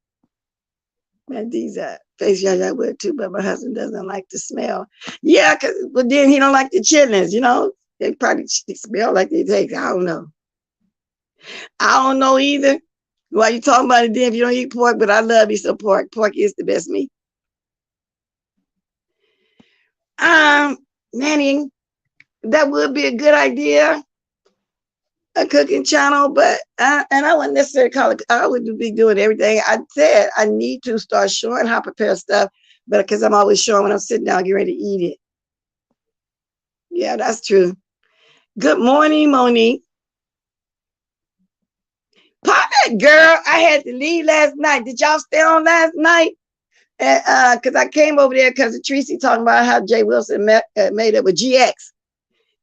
Man, these face I would too, but my husband doesn't like the smell. Yeah, but then he don't like the chitlins, you know. They probably smell like they taste. I don't know. I don't know either. Why you talking about it then if you don't eat pork? But I love me some pork. Pork is the best meat. Manning, that would be a good idea, a cooking channel, but and I wouldn't necessarily call it. I would be doing everything. I said I need to start showing how to prepare stuff, but because I'm always showing when I'm sitting down, get ready to eat it. Yeah, that's true. Good morning, Monique. Pop that girl. I had to leave last night. Did y'all stay on last night? Because I came over there because of Tracy talking about how Jay Wilson made it with GX.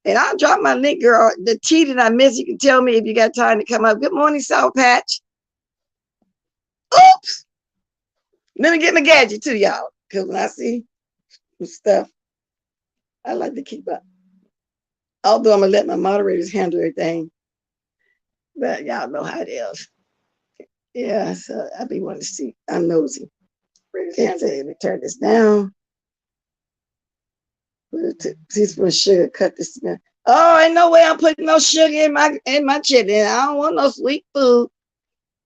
And I'll drop my link, girl. The tea that I missed, you can tell me if you got time to come up. Good morning, Sour Patch. Oops. Let me get my gadget to y'all. Because when I see stuff, I like to keep up. Although I'm going to let my moderators handle everything. But y'all know how it is. Yeah, so I be wanting to see. I'm nosy. Let me turn this down. Teaspoon of sugar, cut this down. Oh, ain't no way I'm putting no sugar in my chicken. I don't want no sweet food.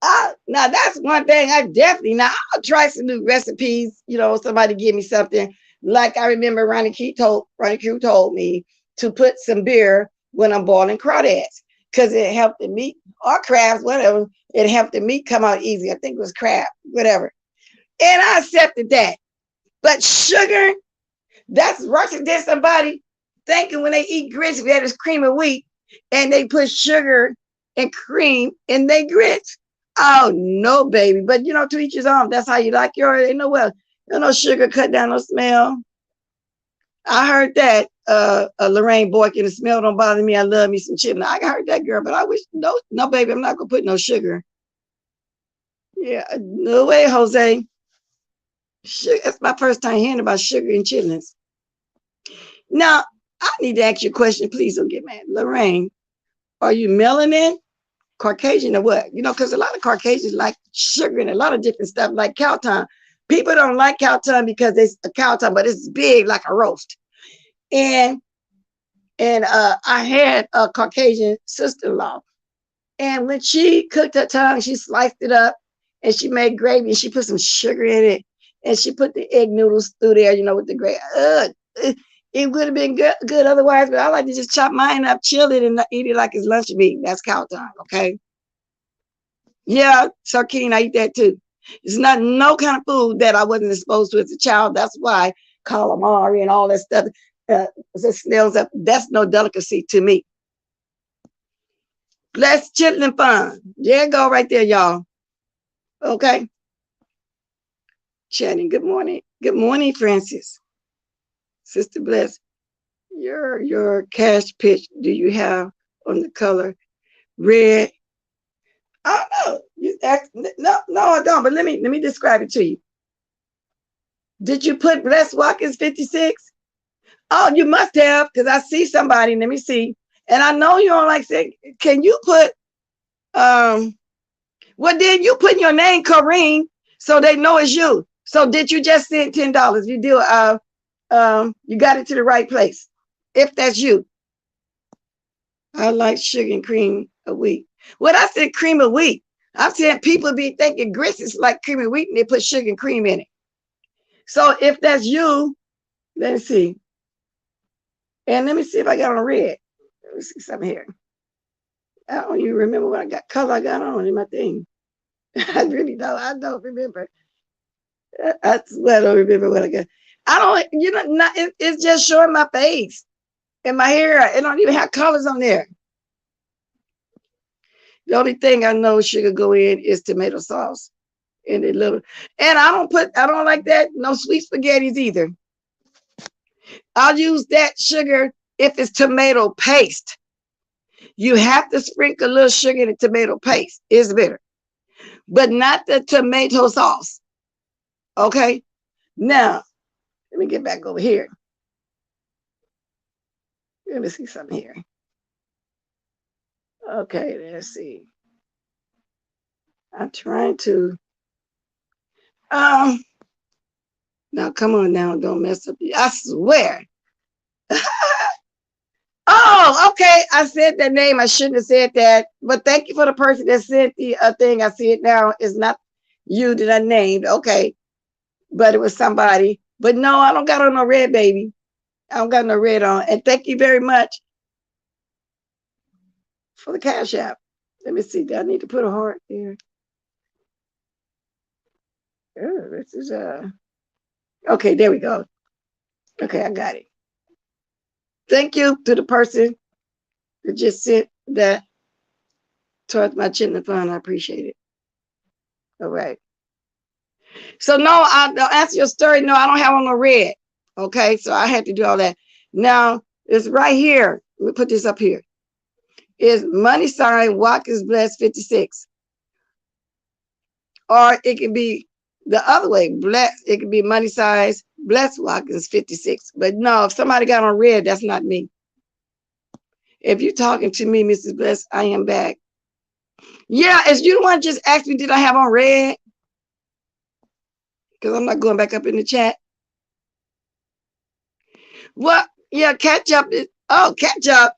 Now that's one thing I definitely. Now I'll try some new recipes. You know, somebody give me something. Like I remember Ronnie Q told me to put some beer when I'm boiling crawdads because it helped the meat or crabs, whatever. It helped the meat come out easy. I think it was crab, whatever. And I accepted that. But sugar, that's Russian. There's somebody thinking when they eat grits, that is cream of wheat, and they put sugar and cream in their grits. Oh no, baby. But you know, to each his own. That's how you like yours. Ain't no well, no sugar cut down no smell. I heard that. Lorraine Boykin, the smell don't bother me. I love me some chitlin. I heard that, girl, but I wish no, baby, I'm not gonna put no sugar. Yeah, no way, Jose. Sugar, that's my first time hearing about sugar and chitlins. Now, I need to ask you a question. Please don't get mad. Lorraine, are you melanin, Caucasian, or what? You know, because a lot of Caucasians like sugar and a lot of different stuff, like cow tongue. People don't like cow tongue because it's a cow tongue, but it's big like a roast. And I had a Caucasian sister-in-law. And when she cooked her tongue, she sliced it up and she made gravy and she put some sugar in it. And she put the egg noodles through there, you know, with the gravy. It would have been good otherwise, but I like to just chop mine up, chill it, and eat it like it's lunch meat. That's cow tongue, okay? Yeah, Sarkeen, I eat that too. It's not no kind of food that I wasn't exposed to as a child. That's why calamari and all that stuff, snails up. That's no delicacy to me. Let's chitlin fun. There you go right there, y'all. Okay. Channing, good morning. Good morning, Francis. Sister Bless. Your cash pitch, do you have on the color red? I don't know. No, I don't. But let me describe it to you. Did you put Bless Watkins 56? Oh, you must have, because I see somebody. Let me see. And I know you don't like say, can you put well then you put your name Corrine so they know it's you. So did you just send $10? You do you got it to the right place. If that's you. I like sugar and cream of wheat. When I said cream of wheat, I'm saying people be thinking grits is like cream of wheat and they put sugar and cream in it. So if that's you, let me see. And let me see if I got on red. Let me see something here. I don't even remember what color I got on in my thing. I really don't. I don't remember. I swear I don't remember what I got. I don't, you know, it's just showing my face and my hair. It don't even have colors on there. The only thing I know sugar go in is tomato sauce. And a little, and I don't like that, no sweet spaghettis either. I'll use that sugar if it's tomato paste. You have to sprinkle a little sugar in the tomato paste. It's bitter, but not the tomato sauce. Okay. Now, let me get back over here. Let me see something here. Okay, let's see. I'm trying to. Now come on now, don't mess up. I swear. Oh, okay. I said that name. I shouldn't have said that. But thank you for the person that sent the thing. I see it now. It's not you that I named. Okay. But it was somebody. But no, I don't got on no red, baby. I don't got no red on. And thank you very much for the Cash App. Let me see. Do I need to put a heart there? Oh, this is okay, there we go. Okay, I got it. Thank you to the person that just sent that towards my children fund. I appreciate it. All right. So no, I'll answer your story. No, I don't have on the red. Okay, so I had to do all that. Now it's right here. Let me put this up here. Is money sign Watkins Bless 56. Or it can be the other way. Bless, it can be money size Bless Watkins 56. But no, if somebody got on red, that's not me. If you're talking to me, Mrs. Bless, I am back. Yeah, is you the one just asked me, did I have on red? Because I'm not going back up in the chat. What? Yeah, ketchup is, oh, ketchup.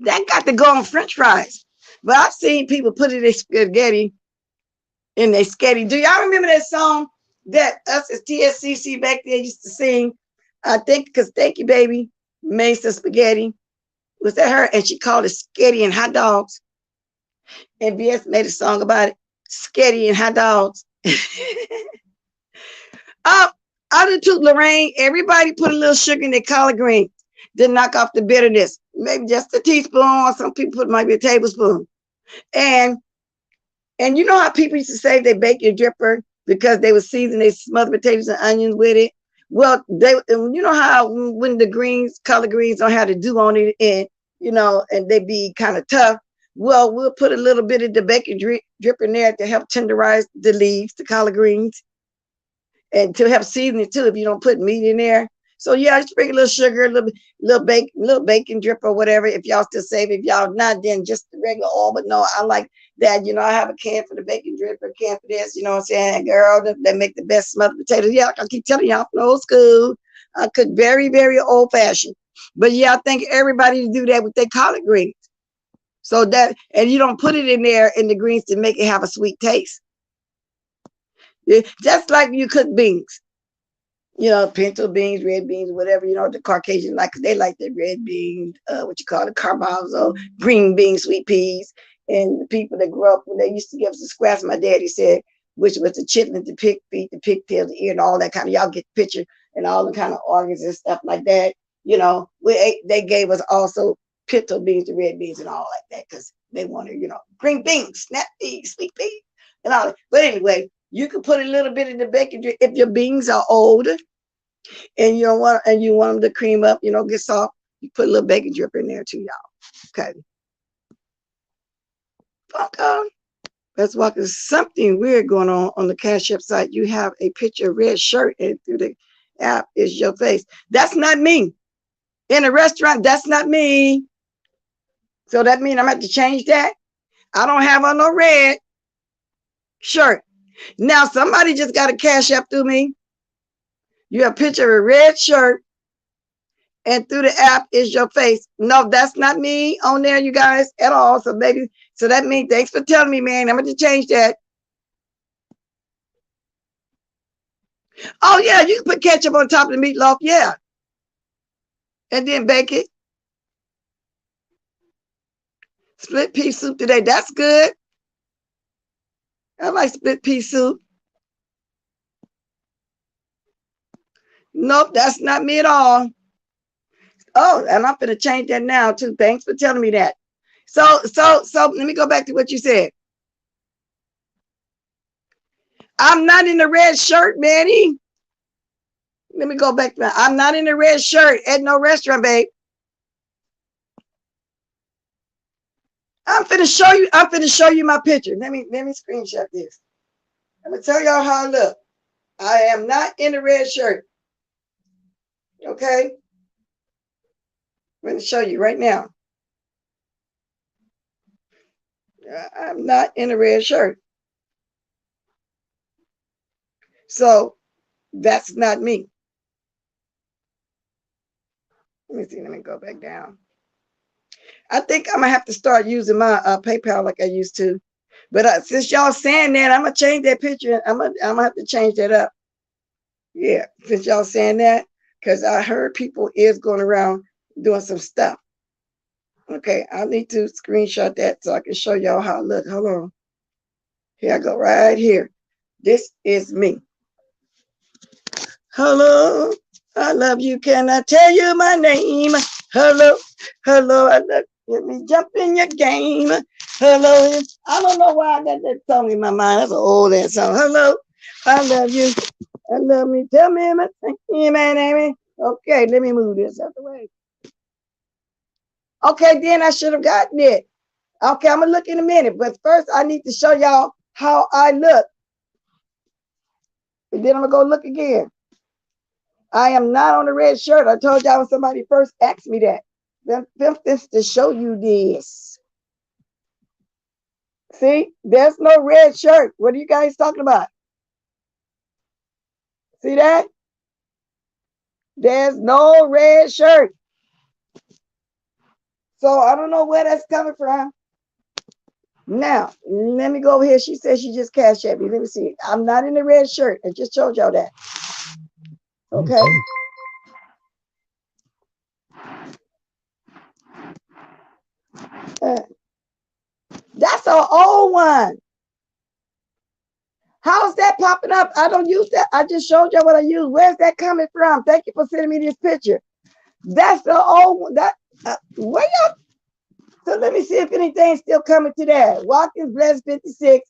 That got to go on French fries. But I've seen people put it in spaghetti, in their sketty. Do y'all remember that song that us as TSCC back there used to sing? I think, because Thank You Baby made some spaghetti. Was that her? And she called it sketty and hot dogs. And VS made a song about it. Sketty and hot dogs. Out of tooth, Lorraine, everybody put a little sugar in their collard greens to knock off the bitterness. Maybe just a teaspoon, or some people put might be a tablespoon. And you know how people used to say they bake your dripper because they would season they smothered potatoes and onions with it. Well, you know how when the greens, collard greens don't have to do on it, and you know, and they be kind of tough. Well, we'll put a little bit of the bacon drip in there to help tenderize the leaves, the collard greens, and to help season it too if you don't put meat in there. So yeah, just bring a little sugar, a little bacon drip or whatever. If y'all still save it, if y'all not, then just the regular oil. But no, I like that. You know, I have a can for the bacon drip, a can for this. You know what I'm saying, girl? That make the best smothered potatoes. Yeah, like I keep telling y'all from old school. I cook very, very old fashioned. But yeah, I think everybody to do that with their collard greens. So that, and you don't put it in there in the greens to make it have a sweet taste. Yeah, just like you cook beans. You know, pinto beans, red beans, whatever, you know, the Caucasian like, they like the red beans, what you call it, garbanzo, green beans, sweet peas. And the people that grew up, when they used to give us the scraps, my daddy said, which was the chitlin, the pig feet, the pigtail, the ear, and all that kind of, y'all get the picture, and all the kind of organs and stuff like that. You know, they gave us also pinto beans, the red beans, and all like that, because they wanted, you know, green beans, snap peas, sweet peas, and all that. But anyway, you can put a little bit in the bacon if your beans are old and you don't want you want them to cream up, you know, get soft. You put a little bacon drip in there too, y'all. Okay. Let's walk. There's something weird going on the Cash App site. You have a picture of red shirt and through the app is your face. That's not me. In a restaurant, that's not me. So that means I'm going to have to change that. I don't have on no red shirt. Now, somebody just got a Cash App through me. You have a picture of a red shirt and through the app is your face. No, that's not me on there, you guys, at all. So maybe, so that means, thanks for telling me, man. I'm going to change that. Oh, yeah, you can put ketchup on top of the meatloaf. Yeah. And then bake it. Split pea soup today. That's good. I like split pea soup. Nope, that's not me at all. Oh, and I'm going to change that now too. Thanks for telling me that. So let me go back to what you said. I'm not in the red shirt, Manny. Let me go back to that. I'm not in the red shirt at no restaurant, babe. finna show you. I'm finna show you my picture. Let me screenshot this. I'm gonna tell y'all how I look. I am not in the red shirt. Okay. I'm gonna show you right now. I'm not in a red shirt. So that's not me. Let me see. Let me go back down. I think I'm gonna have to start using my PayPal like I used to. But since y'all saying that, I'm gonna change that picture. I'm gonna have to change that up. Yeah, since y'all saying that, because I heard people is going around doing some stuff. Okay, I need to screenshot that so I can show y'all how I look. Hold on. Here I go, right here. This is me. Hello, I love you. Can I tell you my name? Hello, hello, I love you. Let me jump in your game. Hello, I don't know why I got that song in my mind. That's an old ass song. Hello, I love you. I love me. Tell me my name. Okay, let me move this out the way. Okay, then I should have gotten it. Okay, I'm gonna look in a minute, but first I need to show y'all how I look. And then I'm gonna go look again. I am not on the red shirt. I told y'all when somebody first asked me that. This to show you this. See, there's no red shirt. What are you guys talking about? See that? There's no red shirt. So I don't know where that's coming from. Now, let me go over here. She said she just cashed at me. Let me see. I'm not in the red shirt. I just told y'all that. Okay. That's an old one. How's that popping up? I don't use that. I just showed y'all what I use. Where's that coming from? Thank you for sending me this picture. That's the old one. Where y'all? So let me see if anything's still coming to that. Watkins Bless 56.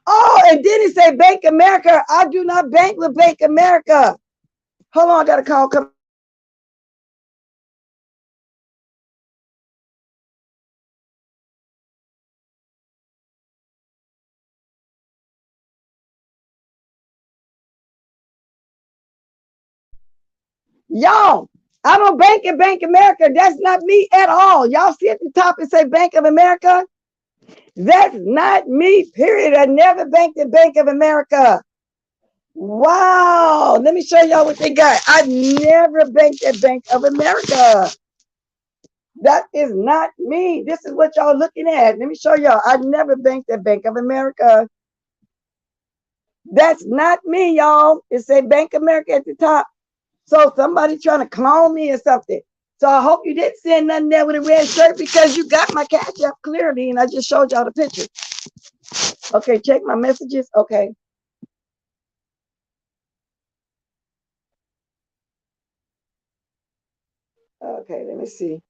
Oh, and then it say Bank America. I do not bank with Bank America. Hold on, I got a call coming. Y'all, I don't bank at Bank America. That's not me at all. Y'all see at the top it say Bank of America? That's not me, period. I never banked at Bank of America. Wow. Let me show y'all what they got. I never banked at Bank of America. That is not me. This is what y'all looking at. Let me show y'all. I never banked at Bank of America. That's not me, y'all. It say Bank of America at the top. So somebody trying to clone me or something. So I hope you didn't send nothing there with a red shirt because you got my cash app clearly and I just showed y'all the picture. Okay, check my messages. Okay. Okay, let me see.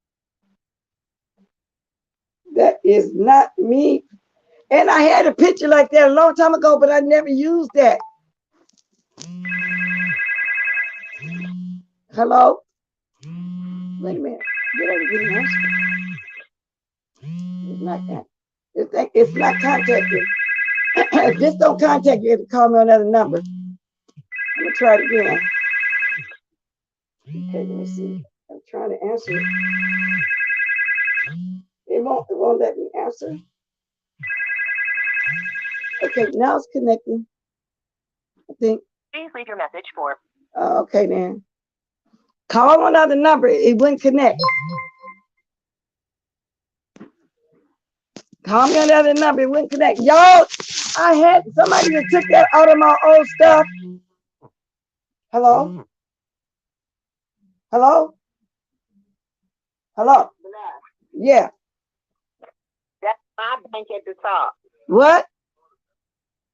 That is not me. And I had a picture like that a long time ago, but I never used that. Hello? Wait a minute. Did I get an answer? It's not that. It's not contacting. If this don't contact you, you have to call me on another number. I'm gonna try it again. Okay, let me see. I'm trying to answer it. It won't let me answer. Okay, now it's connecting. I think. Please leave your message for. Okay, then. Call on another number. It wouldn't connect. Call me on another number. It wouldn't connect. Y'all, I had somebody that took that out of my old stuff. Hello? Hello? Hello? Yeah. That's my bank at the top. What?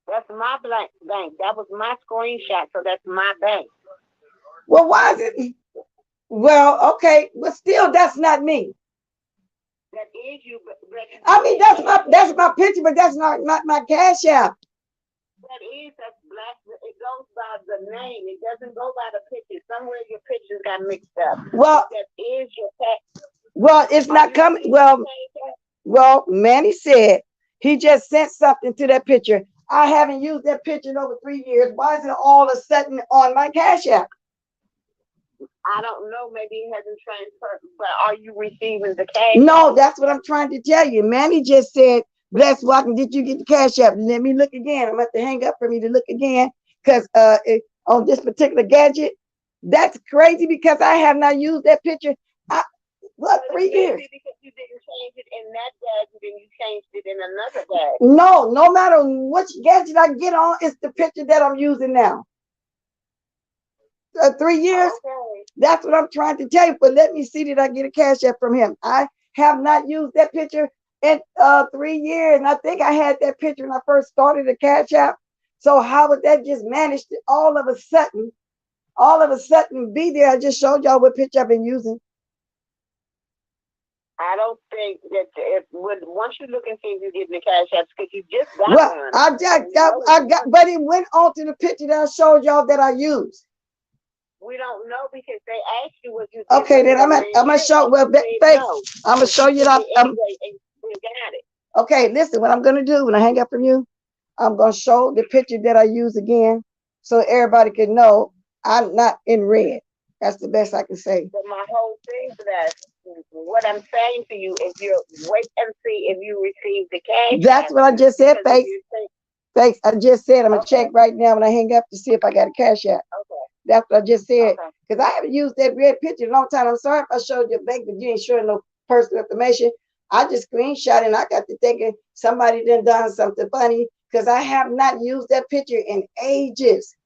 That's my bank. That was my screenshot, so that's my bank. Well, why is it? Well, okay, but still, that's not me. That is you. But I mean, that's my picture, but that's not my cash app. That's black. It goes by the name. It doesn't go by the picture. Somewhere your pictures got mixed up. Well, that is your tax. Well, it's not coming. Well, Well, Manny said he just sent something to that picture. I haven't used that picture in over 3 years. Why is it all of a sudden on my Cash App? I don't know. Maybe it hasn't transferred, but are you receiving the cash? No, that's what I'm trying to tell you. Manny just said, Bless Walking, did you get the Cash App? Let me look again. I'm going to have to hang up for me to look again because on this particular gadget, that's crazy because I have not used that picture. I, what, 3 years? Because you didn't change it in that gadget and you changed it in another gadget. No, no matter which gadget I get on, it's the picture that I'm using now. 3 years. Okay. That's what I'm trying to tell you. But let me see, did I get a Cash App from him? I have not used that picture in 3 years. And I think I had that picture when I first started the Cash App. So how would that just manage to all of a sudden be there? I just showed y'all what picture I've been using. I don't think that once you look and see if you're getting the cash apps, because you just got Well, one. I got, but it went on to the picture that I showed y'all that I used. We don't know because they asked you what you did. Okay, then I'm gonna show. Well, Faith, I'm gonna show you that. Anyway, we got it. Okay, listen. What I'm gonna do when I hang up from you, I'm gonna show the picture that I use again, so everybody can know I'm not in red. That's the best I can say. But my whole thing for that, what I'm saying to you is, you wait and see if you receive the cash. That's what I just said, Faith. Faith, I just said I'm gonna check right now when I hang up to see if I got a Cash App. Okay. That's what I just said. Because I haven't used that red picture in a long time. I'm sorry if I showed you a bank, but you ain't showing no personal information. I just screenshot and I got to thinking somebody done something funny because I have not used that picture in ages.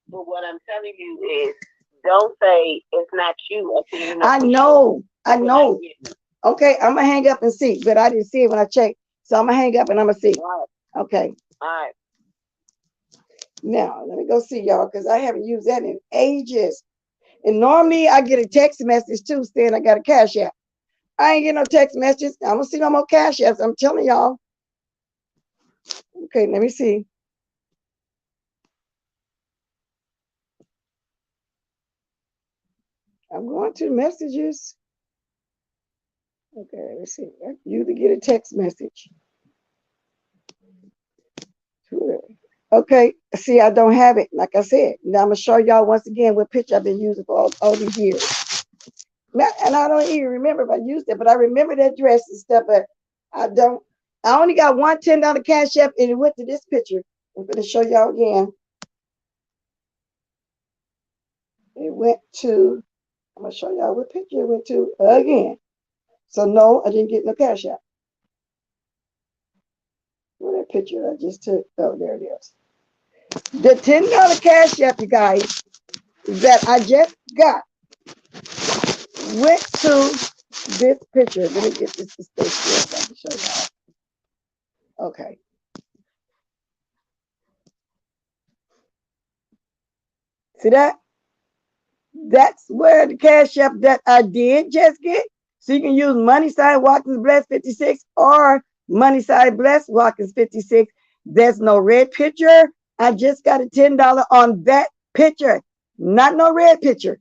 But what I'm telling you is, don't say it's not you until you know. I know. Okay, I'm gonna hang up and see, but I didn't see it when I checked. So I'm gonna hang up and I'm gonna see. All right. Okay. All right. Now let me go see y'all because I haven't used that in ages. And normally I get a text message too saying I got a Cash App. I ain't getting no text messages. I don't see no more Cash Apps. I'm telling y'all. Okay, let me see. I'm going to messages. Okay, let's see. You to get a text message. Okay, see, I don't have it. Like I said, now I'm gonna show y'all once again what picture I've been using for all these years. Now, and I don't even remember if I used it, but I remember that dress and stuff. But I don't. I only got one $10 Cash App, and it went to this picture. I'm gonna show y'all again. It went to. I'm gonna show y'all what picture it went to again. So no, I didn't get no Cash App. What that picture I just took? Oh, there it is. The $10 Cash App, you guys, that I just got went to this picture. Let me get this to stay still so I can show y'all. Okay. See that? That's where the Cash App that I did just get. So you can use Money Side Watkins Bless 56 or Money Side Bless Watkins 56. There's no red picture. I just got a $10 on that picture. Not no red picture.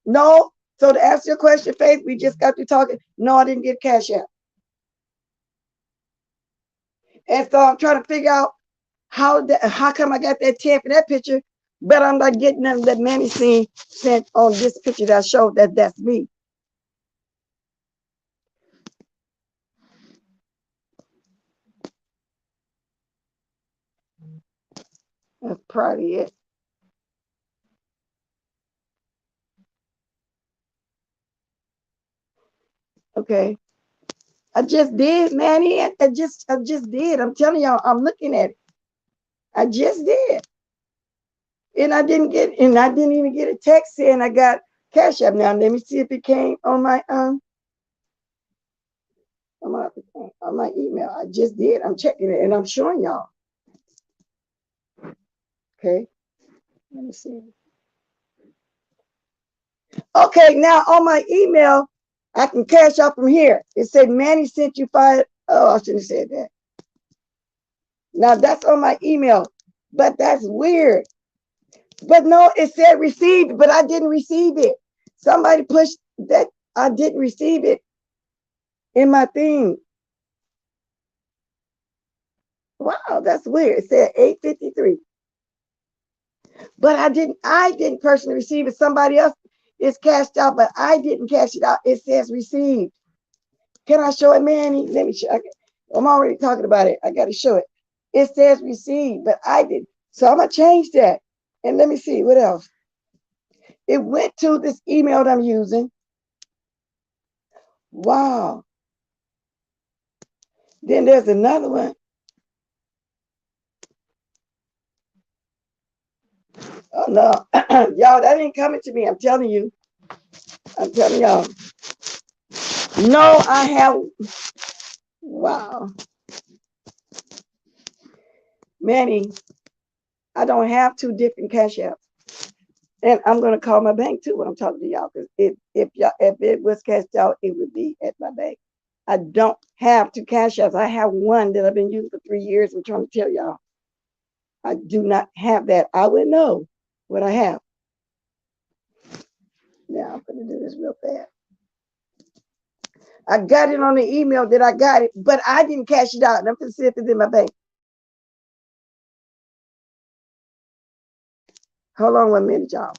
No. So to answer your question, Faith, we just got to talking. No, I didn't get Cash App. And so I'm trying to figure out how come I got that 10 for that picture, but I'm not getting none of that Manny scene sent on this picture that I showed that's me. That's probably it. Okay. I just did, Manny. I just did. I'm telling y'all, I'm looking at it. I just did. And I didn't even get a text saying I got Cash App. Now let me see if it came on my on my email. I just did. I'm checking it and I'm showing y'all. Okay. Let me see. Okay, now on my email, I can cash out from here. It said Manny sent you five. Oh, I shouldn't have said that. Now that's on my email, but that's weird. But no, it said received, but I didn't receive it. Somebody pushed that I didn't receive it. in my thing. Wow, that's weird. It said 8:53. But I didn't personally receive it. Somebody else is cashed out, but I didn't cash it out. It says received. Can I show it, Manny? Let me show. I'm already talking about it. I got to show it. It says received, but I didn't. So I'm gonna change that. And let me see what else. It went to this email that I'm using. Wow. Then there's another one. Oh no, y'all, that ain't coming to me. I'm telling you. I'm telling y'all. No, I have. Wow, Manny, I don't have two different cash apps. And I'm gonna call my bank too when I'm talking to y'all, because if it was cashed out, it would be at my bank. I don't have two cash apps. I have one that I've been using for 3 years. I'm trying to tell y'all. I do not have that. I would know what I have. Now I'm gonna do this real fast. I got it on the email that I got it, but I didn't cash it out. And I'm gonna see if it's in my bank. Hold on 1 minute, y'all.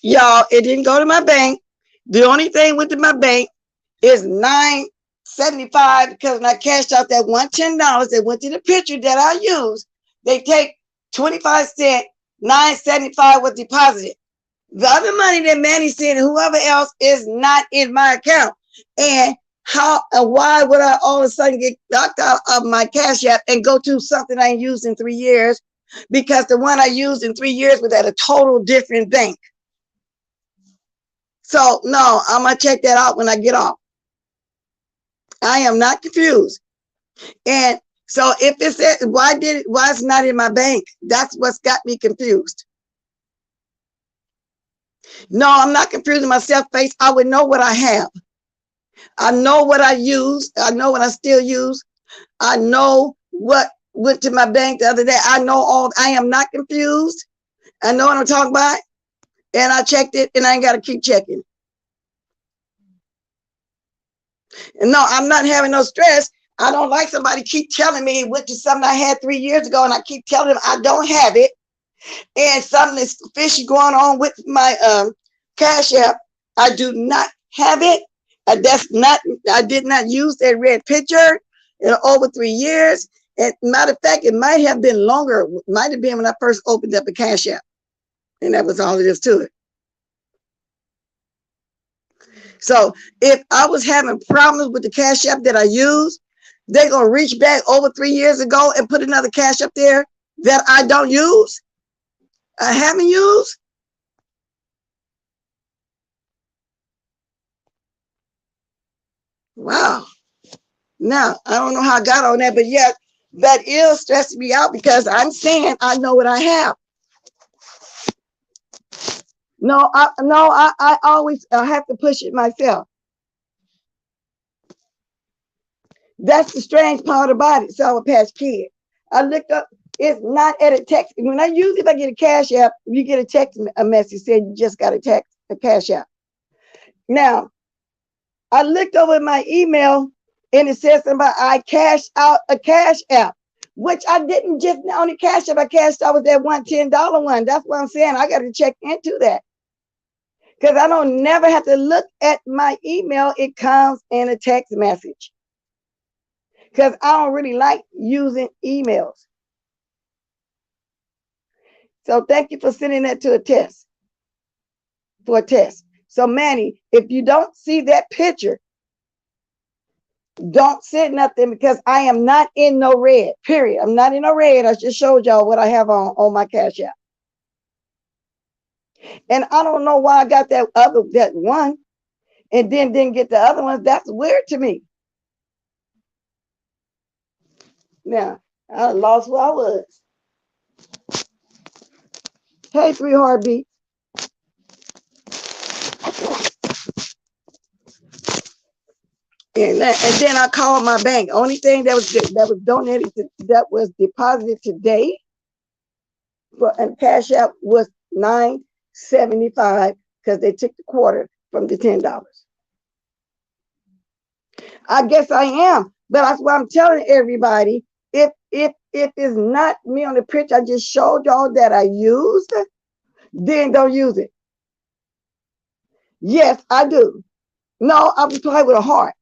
Y'all, it didn't go to my bank. The only thing went to my bank is $9.75, because when I cashed out that $110 that went to the picture that I used, they take 25 cents, $9.75 was deposited. The other money that Manny said and whoever else is not in my account. And how and why would I all of a sudden get knocked out of my cash app and go to something I ain't used in 3 years? Because the one I used in 3 years was at a total different bank. So no, I'm gonna check that out when I get off. I am not confused. And so if it's why it's not in my bank? That's what's got me confused. No, I'm not confusing myself, face. I would know what I have. I know what I use. I know what I still use. I know what went to my bank the other day. I know all. I am not confused. I know what I'm talking about. And I checked it, and I ain't got to keep checking. And no, I'm not having no stress. I don't like somebody keep telling me it went to something I had 3 years ago, and I keep telling them I don't have it. And something is fishy going on with my cash app. I do not have it. I did not use that red picture in over 3 years. And matter of fact, it might have been longer. It might have been when I first opened up a cash app. And that was all it is to it. So if I was having problems with the cash app that I use, they're going to reach back over 3 years ago and put another cash up there that I don't use. I haven't used. Wow. Now, I don't know how I got on that, but yeah, that is stressing me out because I'm saying I know what I have. I always have to push it myself. That's the strange part about it, Sour Patch Kid. I looked up, it's not at a text. When I usually, if I get a cash app, you get a text a message saying you just got a text, a cash app. Now, I looked over my email and it says something about I cashed out a cash app, which I didn't just only cash app. I cashed out with that $110 one. That's what I'm saying. I got to check into that because I don't never have to look at my email. It comes in a text message because I don't really like using emails. So thank you for sending that to a test, for a test. So Manny, if you don't see that picture, don't say nothing because I am not in no red, period. I'm not in no red. I just showed y'all what I have on my cash app. And I don't know why I got that one and then didn't get the other ones. That's weird to me. Now, I lost where I was. Hey, 3 Heartbeats. And then I called my bank. Only thing that was donated that was deposited today for and cash app was $9.75 because they took the quarter from the $10. I guess I am, but that's why I'm telling everybody. If it's not me on the picture, I just showed y'all that I used, then don't use it. Yes, I do. No, I'm playing with a heart.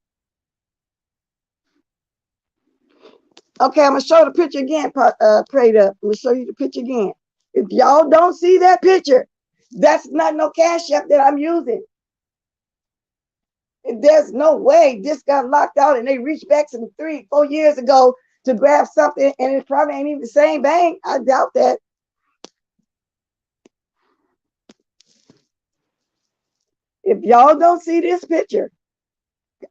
Okay, I'm gonna show the picture again. Prayed up. I'm gonna show you the picture again. If y'all don't see that picture, that's not no cash app that I'm using. There's no way this got locked out and they reached back some 3-4 years ago to grab something, and it probably ain't even the same bank. I doubt that. If y'all don't see this picture,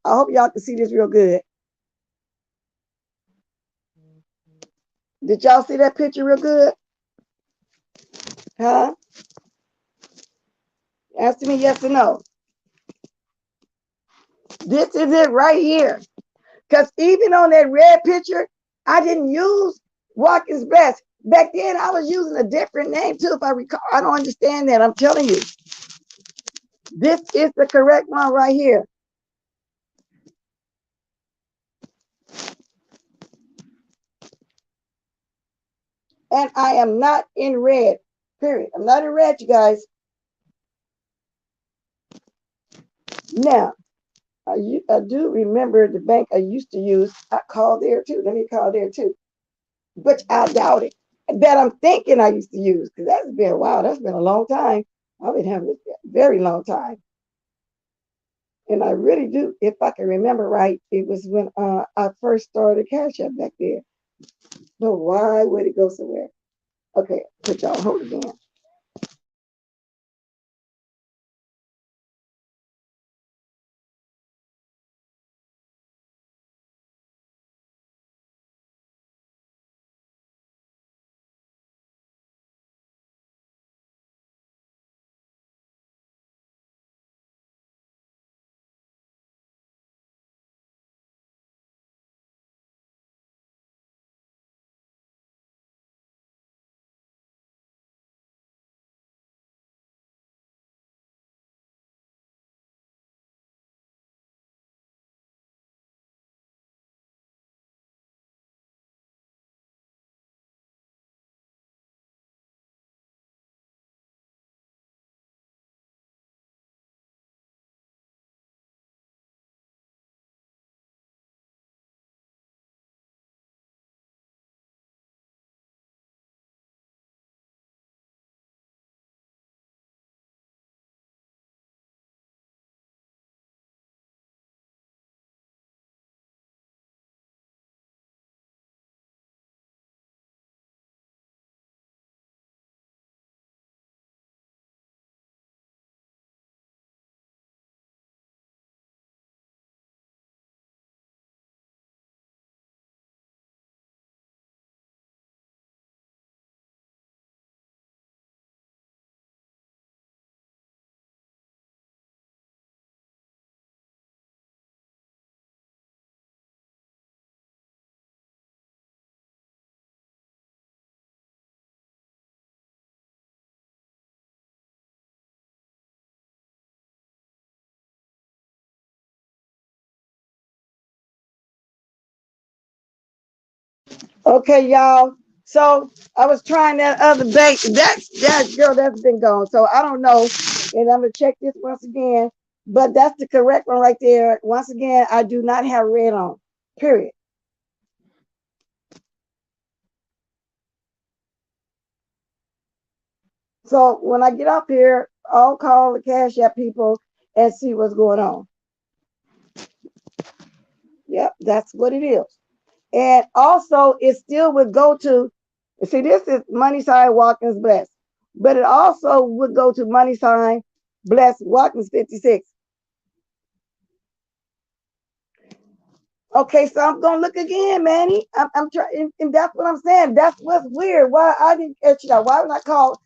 I hope y'all can see this real good. Did y'all see that picture real good? Huh? Answer me yes or no. This is it right here. Because even on that red picture, I didn't use Watkins Best. Back then, I was using a different name too, if I recall. I don't understand that. I'm telling you. This is the correct one right here. And I am not in red, period. I'm not in red, you guys. Now, I do remember the bank I used to use. I called there too. Let me call there too. But I doubt it. That I'm thinking I used to use, because that's been a while. That's been a long time. I've been having a very long time. And I really do, if I can remember right, it was when I first started Cash App back there. But why would it go somewhere? Okay, put y'all on hold again. Okay, y'all. So I was trying that other bank. That girl that's been gone. So I don't know. And I'm gonna check this once again. But that's the correct one right there. Once again, I do not have red on. Period. So when I get up here, I'll call the Cash App people and see what's going on. Yep, that's what it is. And also, it still would go to, see, this is money sign Watkins Bless, but it also would go to money sign Bless Watkins 56. Okay, so I'm gonna look again, Manny. I'm trying, and that's what I'm saying. That's what's weird. Why I didn't catch it out? Why would I call?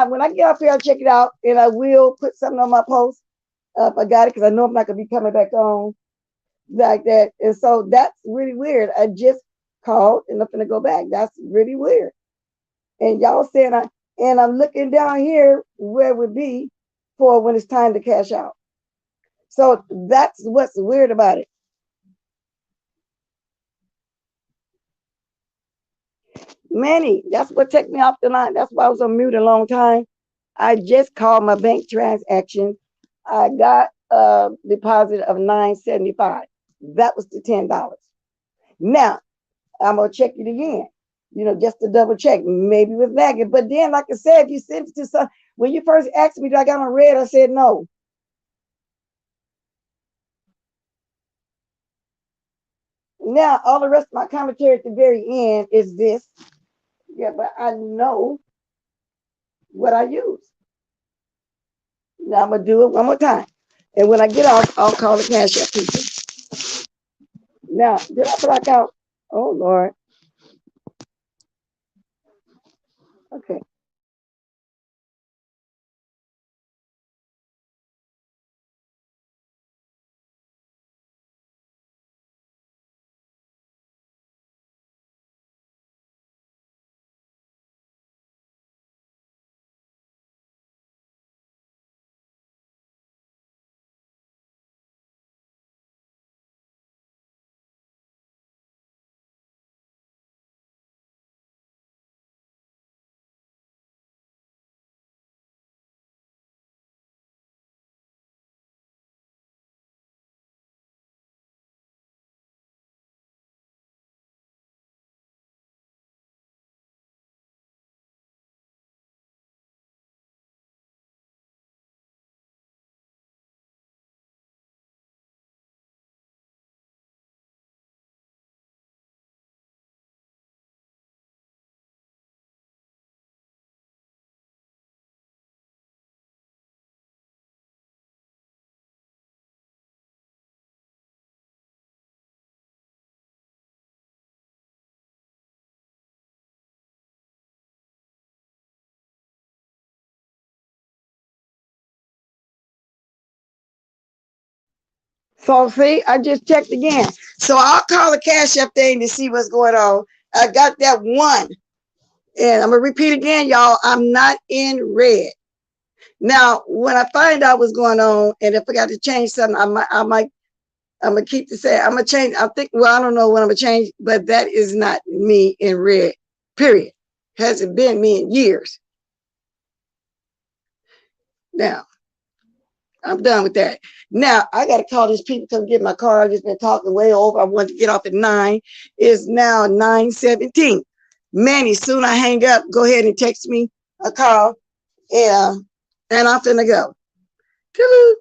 When I get up here, I'll check it out, and I will put something on my post. If I got it, because I know I'm not gonna be coming back on like that. And so that's really weird. I just called and I'm gonna go back. That's really weird. And y'all saying and I'm looking down here where it would be for when it's time to cash out. So that's what's weird about it. Manny, that's what took me off the line. That's why I was on mute a long time. I just called my bank transaction. I got a deposit of $9.75. That was the $10. Now I'm gonna check it again, just to double check. Maybe it was lagging. But then, like I said, if you sent it to some, when you first asked me, do I got on red? I said no. Now, all the rest of my commentary at the very end is this. Yeah, but I know what I use. Now I'm gonna do it one more time. And when I get off, I'll call the Cash App people. Now, did I black out? Oh Lord. Okay. So see, I just checked again. So I'll call the Cash App thing to see what's going on. I got that one. And I'm gonna repeat again, y'all. I'm not in red. Now, when I find out what's going on, and if I got to change something, I'm gonna keep the same. I'm gonna change. I think. Well, I don't know what I'm gonna change, but that is not me in red. Period. Hasn't been me in years. Now, I'm done with that. Now, I got to call these people to get my car. I've just been talking way over. I wanted to get off at 9. It's now 9:17. Manny, soon I hang up, go ahead and text me a call. Yeah, and I'm finna go. Toodaloo.